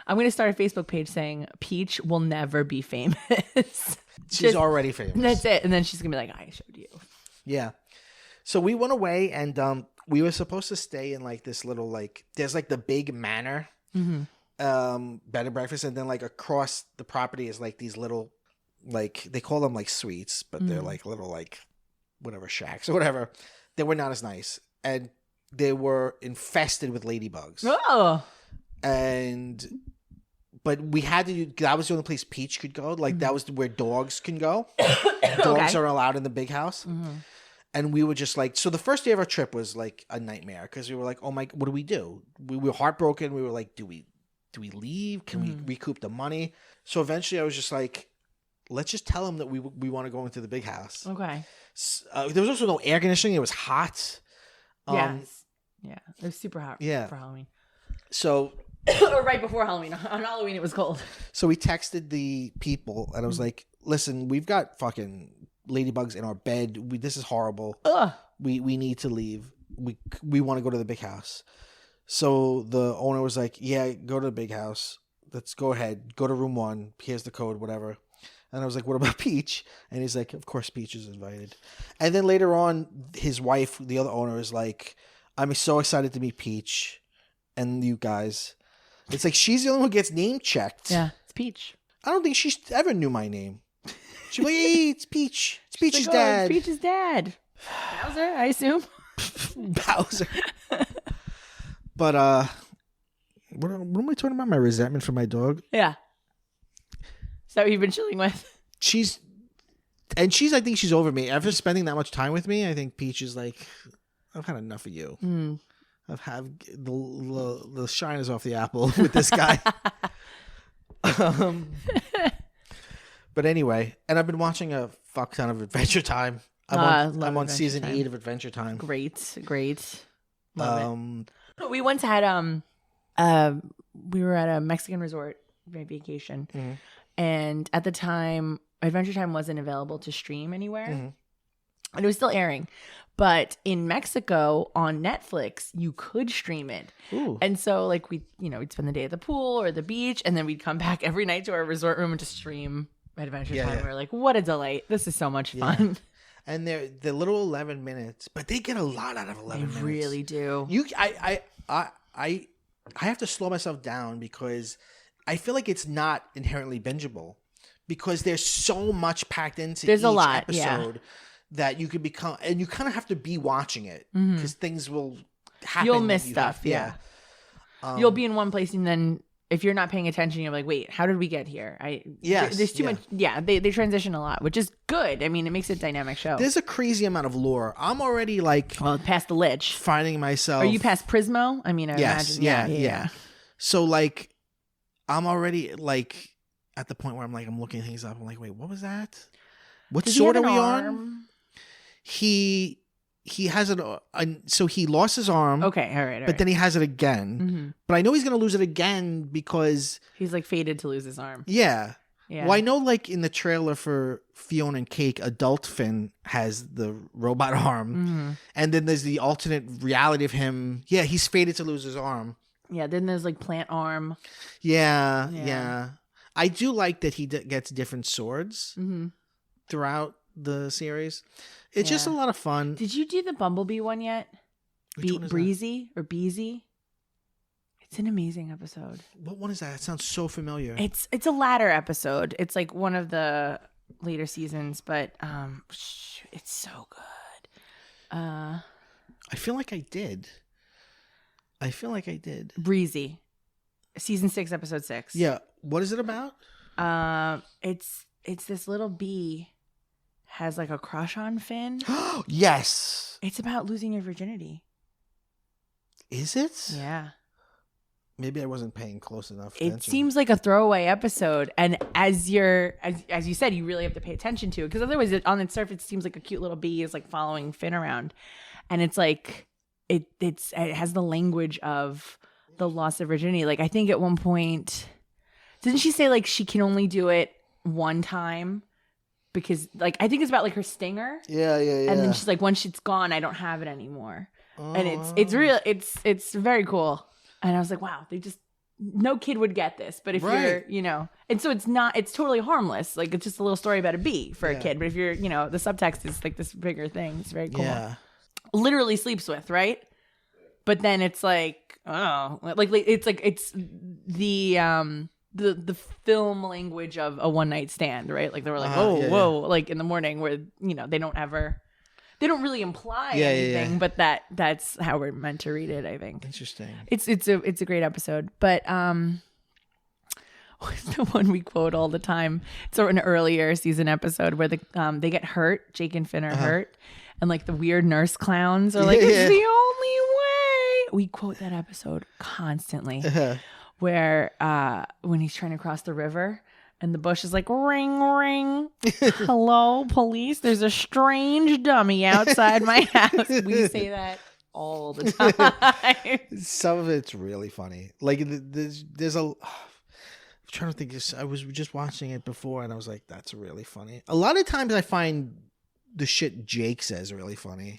going to start a Facebook page saying Peach will never be famous. She's already famous. That's it. And then she's going to be like, I showed you. Yeah. So we went away, and we were supposed to stay in like this little like there's like the big manor, bed and breakfast, and then like across the property is like these little like they call them like suites, but they're like little like whatever shacks or whatever. They were not as nice, and they were infested with ladybugs. Oh. But we had to. That was the only place Peach could go. Like that was where dogs can go. Dogs are allowed in the big house. And we were just like, so the first day of our trip was like a nightmare, because we were like, oh my, what do we do? We were heartbroken. We were like, do we leave? Can we recoup the money? So eventually I was just like, let's just tell them that we want to go into the big house. Okay. There was also no air conditioning. It was hot. Yes. Yeah. It was super hot for Halloween. So. Or right before Halloween. On Halloween, it was cold. So we texted the people, and I was like, listen, we've got fucking ladybugs in our bed. This is horrible. Ugh. We need to leave. We want to go to the big house. So the owner was like, yeah, go to the big house. Let's go ahead. Go to room 1. Here's the code, whatever. And I was like, what about Peach? And he's like, of course Peach is invited. And then later on, his wife, the other owner, is like, I'm so excited to meet Peach and you guys. It's like she's the only one who gets name checked. Yeah, it's Peach. I don't think she ever knew my name. She's like, hey, it's Peach. It's Peach's like, dad. It's Peach's dad. Bowser, I assume. Bowser. But what am I talking about? My resentment for my dog? Yeah. Is that what you've been chilling with? I think she's over me. After spending that much time with me, I think Peach is like, I've had enough of you. I've had the shine is off the apple with this guy. But anyway, and I've been watching a fuck ton of Adventure Time. I'm on season 8 of Adventure Time. Great. Love it. We once had we were at a Mexican resort vacation, and at the time Adventure Time wasn't available to stream anywhere, and it was still airing. But in Mexico on Netflix, you could stream it. Ooh. And so like we'd spend the day at the pool or the beach, and then we'd come back every night to our resort room and just stream Adventure Time. We were like, what a delight. This is so much fun. And they're little 11 minutes, but they get a lot out of 11 minutes. They really do. I have to slow myself down, because I feel like it's not inherently bingeable, because there's so much packed into each episode that you could become, and you kind of have to be watching it because things will happen. You'll miss stuff. Yeah. You'll be in one place and then if you're not paying attention, you're like, wait, how did we get here? There's too much. Yeah, they transition a lot, which is good. I mean, it makes it a dynamic show. There's a crazy amount of lore. I'm already like past the Lich. finding myself. Are you past Prismo? I mean, I imagine. Yeah. So like, I'm already like at the point where I'm looking things up. I'm like, wait, what was that? What sword are we on? He has it. So he lost his arm. Okay, all right. But then he has it again. Mm-hmm. But I know he's going to lose it again because he's like fated to lose his arm. Yeah. Well, I know like in the trailer for Fiona and Cake, adult Finn has the robot arm. And then there's the alternate reality of him. Yeah, he's fated to lose his arm. Yeah, then there's like plant arm. Yeah. I do like that he gets different swords throughout the series. It's just a lot of fun. Did you do the Bumblebee one yet? Breezy or Beezy? It's an amazing episode. What one is that? It sounds so familiar. It's a latter episode. It's like one of the later seasons, but it's so good. I feel like I did. Breezy. Season 6, episode 6. Yeah. What is it about? It's this little bee has like a crush on Finn. Yes. It's about losing your virginity. Is it? Yeah. Maybe I wasn't paying close enough attention. It seems like a throwaway episode, and as you said, you really have to pay attention to it because otherwise, on its surface, it seems like a cute little bee is like following Finn around, and it's like it has the language of the loss of virginity. Like I think at one point, didn't she say like she can only do it one time? Because like I think it's about like her stinger. Yeah. And then she's like, once it's gone, I don't have it anymore. And it's real. It's very cool. And I was like, wow, no kid would get this. But if you're, and so it's totally harmless. Like it's just a little story about a bee for a kid. But if you're, the subtext is like this bigger thing. It's very cool. Yeah. Literally sleeps with, right? But then it's like, it's the film language of a one night stand, right? Like they were like, whoa, like in the morning where, they don't really imply anything, but that's how we're meant to read it, I think. Interesting. It's a great episode. But what's the one we quote all the time? It's an earlier season episode where they get hurt, Jake and Finn are hurt, and like the weird nurse clowns are like, it's the only way. We quote that episode constantly. Where when he's trying to cross the river and the bush is like, ring, ring. Hello, police. There's a strange dummy outside my house. We say that all the time. Some of it's really funny. Like there's I'm trying to think. I was just watching it before and I was like, that's really funny. A lot of times I find the shit Jake says really funny.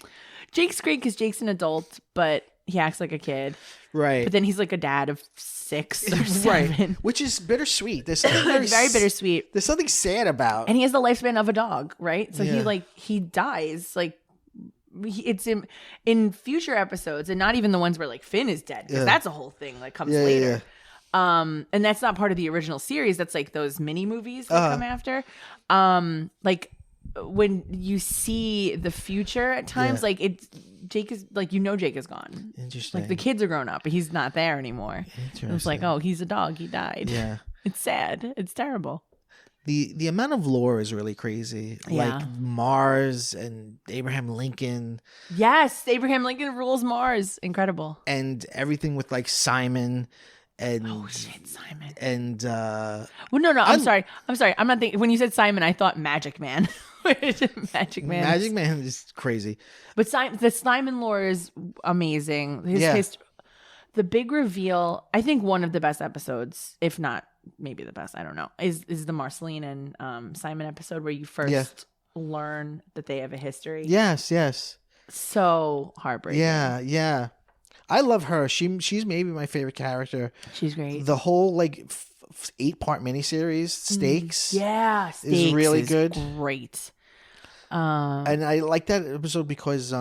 Jake's great because Jake's an adult, but he acts like a kid. Right. But then he's like a dad of 6 or 7. Right. Which is bittersweet. There's something very bittersweet. There's something sad about. And he has the lifespan of a dog, right? So he dies. Like it's in future episodes and not even the ones where like Finn is dead. Because that's a whole thing that comes later. And that's not part of the original series. That's like those mini movies that come after. Like when you see the future at times, like Jake is like, Jake is gone. Interesting. Like the kids are grown up, but he's not there anymore. Interesting. It's like, oh, he's a dog. He died. Yeah. It's sad. It's terrible. The amount of lore is really crazy. Yeah. Like Mars and Abraham Lincoln. Yes, Abraham Lincoln rules Mars. Incredible. And everything with like Simon. And Simon. And well, no, I'm sorry. I'm not thinking. When you said Simon, I thought Magic Man. Magic Man. Magic Man is crazy. But the Simon lore is amazing. The big reveal. I think one of the best episodes, if not maybe the best, I don't know, is the Marceline and Simon episode where you first learn that they have a history. Yes. So heartbreaking. Yeah. I love her. She's maybe my favorite character. She's great. The whole like 8-part miniseries, Stakes. Is really good. Great. And I like that episode because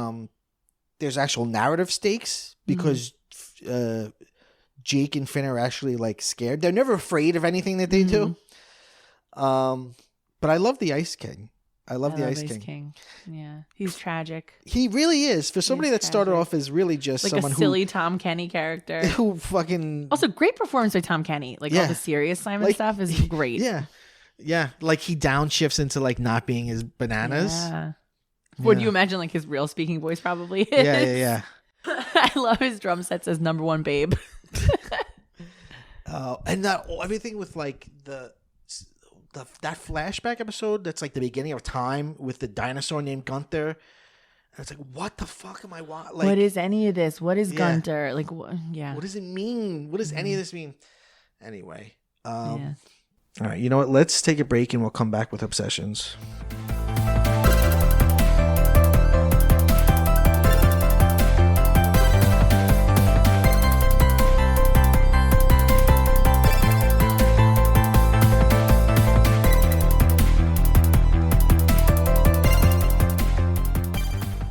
there's actual narrative stakes because Jake and Finn are actually like scared. They're never afraid of anything that they do. But I love the Ice King. I love the Ice King. Yeah, he's tragic. He really is. For somebody that started off as really just like someone a silly Tom Kenny character. Who fucking... Also, great performance by Tom Kenny. Like all the serious Simon stuff is great. Yeah. Like he downshifts into like not being his bananas. Yeah. Would you imagine like his real speaking voice probably is? Yeah. I love his drum sets as number one babe. And that everything with like that flashback episode that's like the beginning of time with the dinosaur named Gunther. And it's like, what the fuck am I watching? Like, what is any of this? What is Gunther? Like, what does it mean? What does any of this mean? Anyway. All right, you know what? Let's take a break and we'll come back with Obsessions.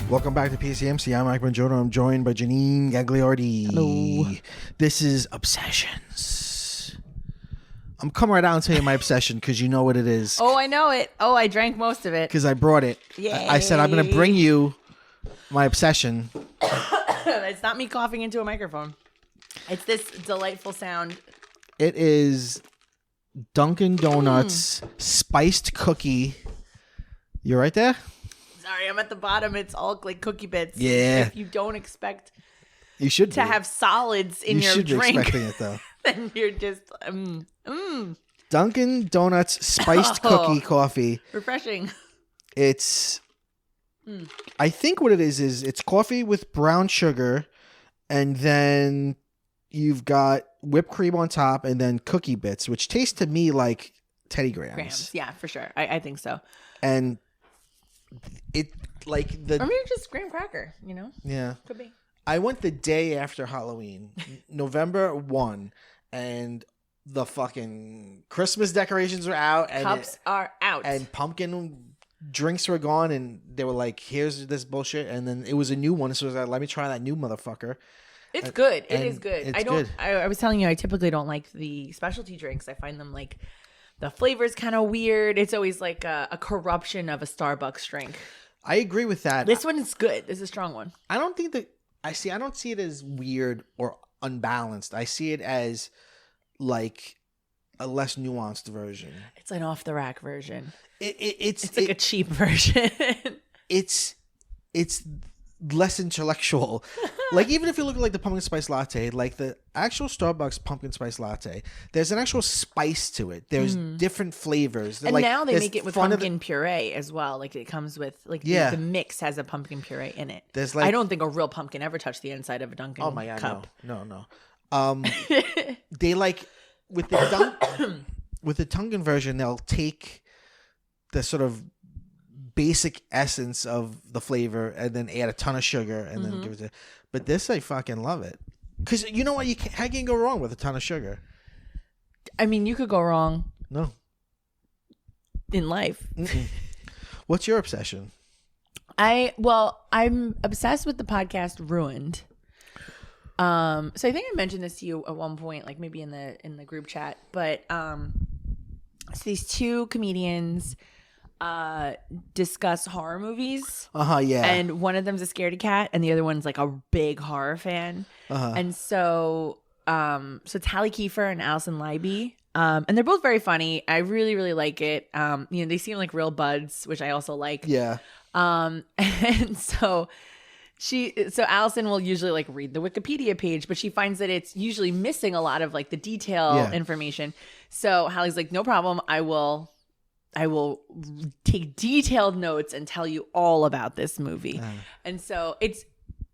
Welcome back to PCMC. I'm Mike Manjono. I'm joined by Janine Gagliardi. Hello. This is Obsessions. I'm coming right out and tell you my obsession because you know what it is. Oh, I know it. Oh, I drank most of it. Because I brought it. Yay. I said I'm going to bring you my obsession. It's not me coughing into a microphone. It's this delightful sound. It is Dunkin' Donuts spiced cookie. You right there? Sorry, I'm at the bottom. It's all like cookie bits. Yeah. If you don't expect you should to have solids in your drink, you should be expecting it though. Then you're just Dunkin' Donuts spiced cookie coffee. Refreshing. It's I think what it is it's coffee with brown sugar, and then you've got whipped cream on top, and then cookie bits, which taste to me like Teddy Grahams. Yeah, for sure. I think so. And it like the or maybe just graham cracker, you know? Yeah. Could be. I went the day after Halloween, November 1, and the fucking Christmas decorations were out. And cups are out. And pumpkin drinks were gone, and they were like, here's this bullshit. And then it was a new one, so I was like, let me try that new motherfucker. It's good. It is good. It's good. I was telling you, I typically don't like the specialty drinks. I find them like the flavor's kind of weird. It's always like a corruption of a Starbucks drink. I agree with that. This one is good. This is a strong one. I don't think that I don't see it as weird or unbalanced. I see it as like a less nuanced version. It's an off the rack version. It's like a cheap version. It's less intellectual. Like even if you look at like the pumpkin spice latte, like the actual Starbucks pumpkin spice latte, there's an actual spice to it. There's different flavors. And like, now they make it with pumpkin puree as well. Like it comes with like the mix has a pumpkin puree in it. There's like, I don't think a real pumpkin ever touched the inside of a Dunkin' oh my God, cup. No. They like with the Dunkin' version, they'll take the sort of basic essence of the flavor and then add a ton of sugar and then give it to. But this, I fucking love it because you know what? How can you go wrong with a ton of sugar? I mean, you could go wrong. No. In life. What's your obsession? I'm obsessed with the podcast Ruined. So I think I mentioned this to you at one point, like maybe in the group chat, but so these two comedians discuss horror movies. Yeah. And one of them's a scaredy cat and the other one's like a big horror fan. And so Tally Kiefer and Allison Leiby, and they're both very funny. I really, really like it. They seem like real buds, which I also like. Yeah. And so Allison will usually like read the Wikipedia page, but she finds that it's usually missing a lot of like the detail information. So Hallie's like, no problem. I will take detailed notes and tell you all about this movie. And so it's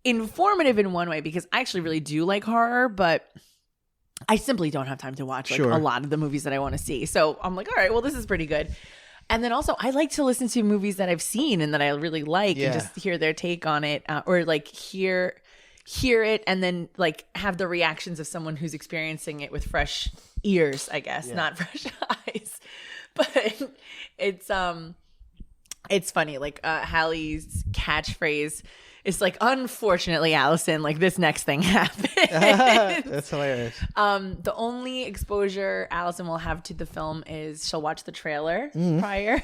informative in one way because I actually really do like horror, but I simply don't have time to watch like a lot of the movies that I want to see. So I'm like, all right, well, this is pretty good. And then also I like to listen to movies that I've seen and that I really like and just hear their take on it, or like hear it and then like have the reactions of someone who's experiencing it with fresh ears, I guess, not fresh eyes. But it's funny. Like Hallie's catchphrase It's like, unfortunately, Allison, like this next thing happened. That's hilarious. The only exposure Allison will have to the film is she'll watch the trailer prior.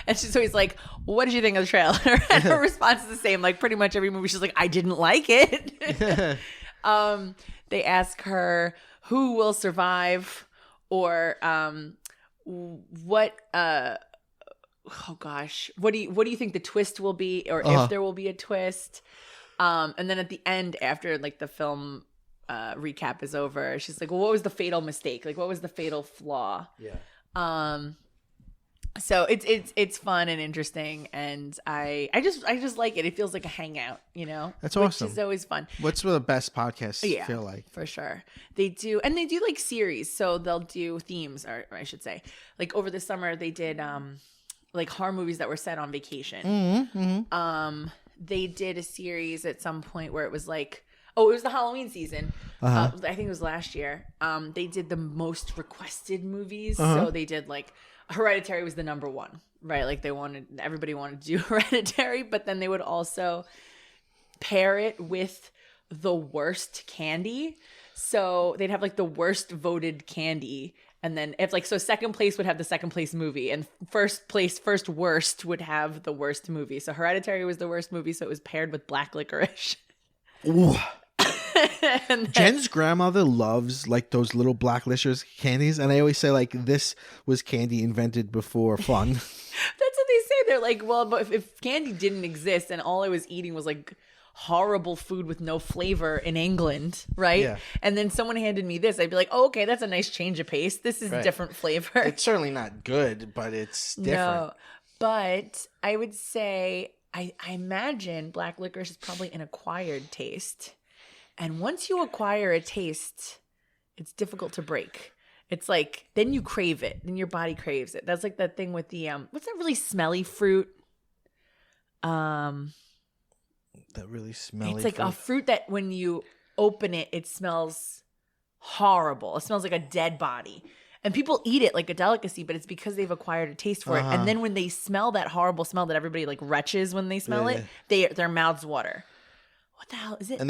And so he's like, what did you think of the trailer? And her response is the same. Like pretty much every movie, she's like, I didn't like it. They ask her who will survive or what oh gosh, what do you think the twist will be, or if there will be a twist? And then at the end, after like the film recap is over, she's like, well, what was the fatal mistake? Like, what was the fatal flaw? Yeah. So it's fun and interesting, and I just like it. It feels like a hangout, you know. That's awesome. Which is always fun. What's the best podcasts feel like? For sure. They do like series, so they'll do themes, or I should say, like over the summer they did like horror movies that were set on vacation. They did a series at some point where it was like, it was the Halloween season. I think it was last year. They did the most requested movies, so they did like Hereditary was the number one, right? Like everybody wanted to do Hereditary, but then they would also pair it with the worst candy. So they'd have like the worst voted candy. And then second place would have the second place movie, and first worst would have the worst movie. So Hereditary was the worst movie, so it was paired with black licorice. Ooh. Jen's grandmother loves like those little black licorice candies, and I always say like this was candy invented before fun. That's what they say. They're like, well, but if candy didn't exist and all I was eating was like horrible food with no flavor in England, right? Yeah. And then someone handed me this, I'd be like, oh, okay, that's a nice change of pace. This is different flavor. It's certainly not good, but it's different. No, but I would say I imagine black licorice is probably an acquired taste. And once you acquire a taste, it's difficult to break. It's like, then you crave it. Then your body craves it. That's like that thing with the, what's that really smelly fruit? That really smelly It's like a fruit that when you open it, it smells horrible. It smells like a dead body. And people eat it like a delicacy, but it's because they've acquired a taste for it. And then when they smell that horrible smell that everybody like retches when they smell it, their mouths water. What the hell is it? And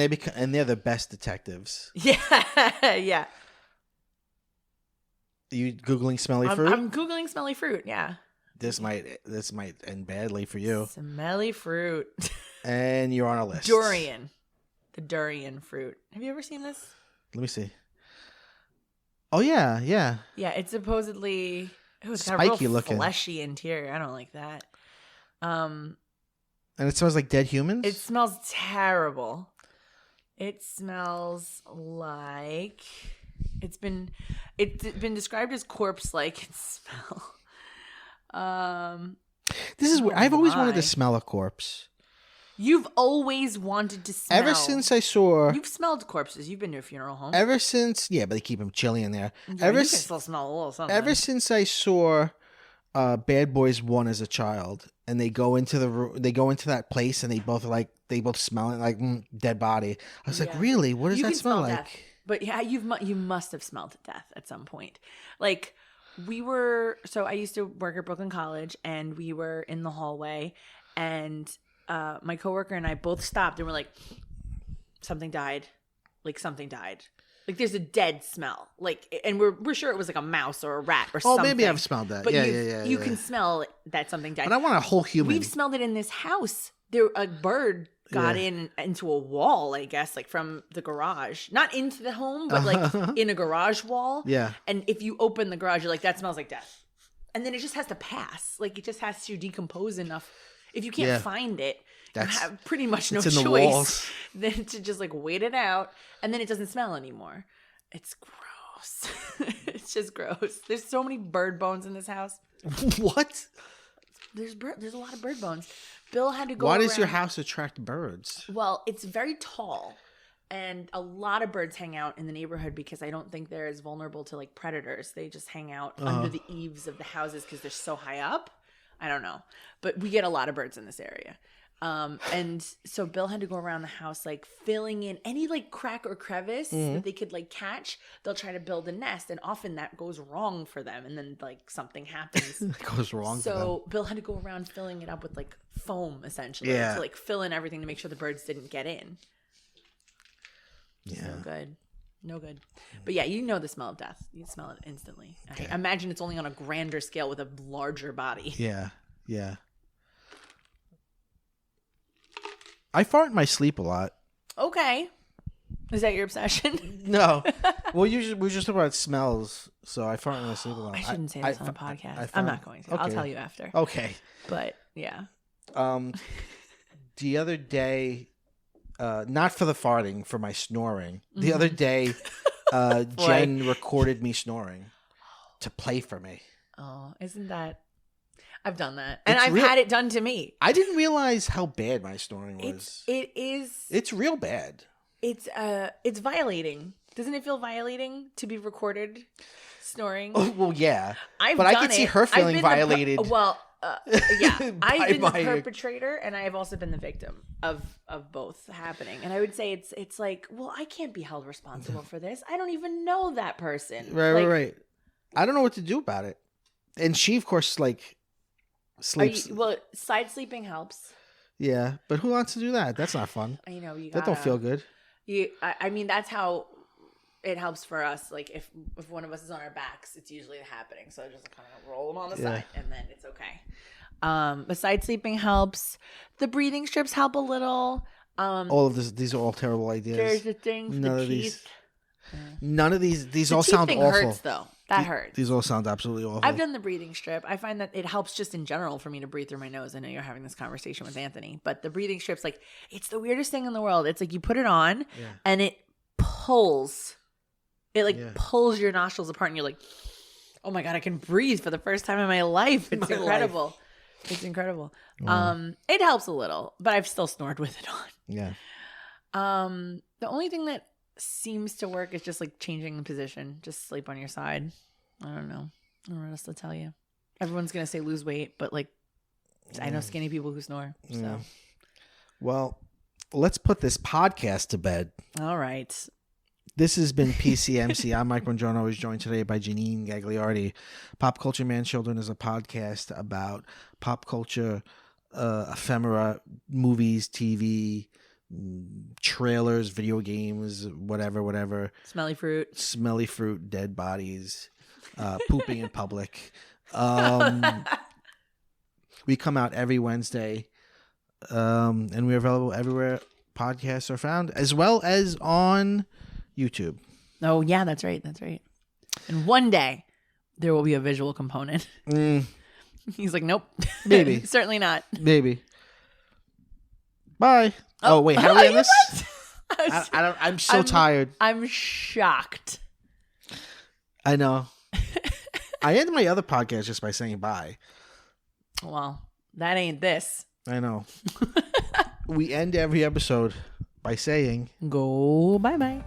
they're the best detectives. Yeah, yeah. Are you Googling smelly fruit? I'm Googling smelly fruit, yeah. This might end badly for you. Smelly fruit. And you're on a list. Durian. The durian fruit. Have you ever seen this? Let me see. Oh, yeah. Yeah, it's supposedly... it's got a spiky real looking. Fleshy interior. I don't like that. And it smells like dead humans? It smells terrible. It smells like... It's been described as corpse-like in smell. This is weird. I've always wanted to smell a corpse. You've always wanted to smell. Ever since I saw... You've smelled corpses. You've been to a funeral home. Ever since... Yeah, but they keep them chilly in there. Yeah, you can still smell a little something. Ever since I saw Bad Boys 1 as a child, and they go into that place, and they both smell it like dead body. I was like, really? What does You that can smell like? Death. But yeah, you must have smelled death at some point. Like I used to work at Brooklyn College, and we were in the hallway, and my coworker and I both stopped and were like, something died. Like something died. Like there's a dead smell. Like, and we're sure it was like a mouse or a rat or something. Oh, maybe I've smelled that. But yeah. You can smell that something died. But I want a whole human. We've smelled it in this house. A bird got into a wall, I guess, like from the garage. Not into the home, but like in a garage wall. Yeah. And if you open the garage, you're like, that smells like death. And then it just has to pass. Like it just has to decompose enough. If you can't find it, you have pretty much no choice than to just like wait it out. And then it doesn't smell anymore. It's gross. It's just gross. There's so many bird bones in this house. What? There's a lot of bird bones. Bill had to go Why around. does your house attract birds? Well, it's very tall, and a lot of birds hang out in the neighborhood because I don't think they're as vulnerable to like predators. They just hang out under the eaves of the houses because they're so high up. I don't know, but we get a lot of birds in this area. And so Bill had to go around the house, like filling in any like crack or crevice that they could like catch. They'll try to build a nest, and often that goes wrong for them, and then like something happens. It goes wrong. So Bill had to go around filling it up with like foam, essentially, Yeah. to like fill in everything to make sure the birds didn't get in. Yeah. No good. No good. But yeah, you know the smell of death. You smell it instantly. Okay. I imagine it's only on a grander scale with a larger body. Yeah. Yeah. I fart in my sleep a lot. Okay. Is that your obsession? No. Well, we're just talking about smells, so I fart in my sleep a lot. I shouldn't say this on a podcast. I'm not going to. I'll tell you after. Okay. But yeah. The other day, not for the farting, for my snoring. The other day, Jen recorded me snoring to play for me. Oh, isn't that? I've done that, and I've had it done to me. I didn't realize how bad my snoring was. It is. It's real bad. It's violating. Doesn't it feel violating to be recorded snoring? Oh, well, yeah. I can see her feeling violated. Yeah. I've been the my perpetrator, and I have also been the victim of both happening. And I would say it's like, well, I can't be held responsible for this. I don't even know that person. Right. I don't know what to do about it. And she, of course, like sleeps. Side sleeping helps. Yeah, but who wants to do that? That's not fun. I know that don't feel good. I mean, that's how it helps for us. Like if one of us is on our backs, it's usually happening. So just kind of roll them on the side, and then it's okay. But side sleeping helps. The breathing strips help a little. All of these are all terrible ideas. There's the thing for the teeth. None of these the all sound awful. Hurts though. That hurts. These all sound absolutely awful. I've done the breathing strip. I find that it helps just in general for me to breathe through my nose. I know you're having this conversation with Anthony, but the breathing strips, like, it's the weirdest thing in the world. It's like you put it on and it pulls. It pulls your nostrils apart, and you're like, oh my God, I can breathe for the first time in my life. It's incredible. It's incredible. It helps a little, but I've still snored with it on. Yeah. The only thing that seems to work is just like changing the position. Just sleep on your side. I don't know what else to tell you. Everyone's gonna say lose weight, but like I know skinny people who snore. So, yeah. Well, let's put this podcast to bed. All right. This has been PCMC. I'm Mike Bongiorno. I was joined today by Janine Gagliardi. Pop Culture Man Children is a podcast about pop culture, ephemera, movies, TV, trailers, video games, whatever. Smelly fruit, dead bodies, pooping in public. We come out every Wednesday, and we're available everywhere podcasts are found, as well as on YouTube. Oh yeah, that's right. And one day there will be a visual component. He's like, nope, maybe, certainly not. Maybe. Bye. Oh wait, how do we end this? I'm so tired. I'm shocked. I know. I ended my other podcast just by saying bye. Well, that ain't this. I know. We end every episode by saying go bye-bye.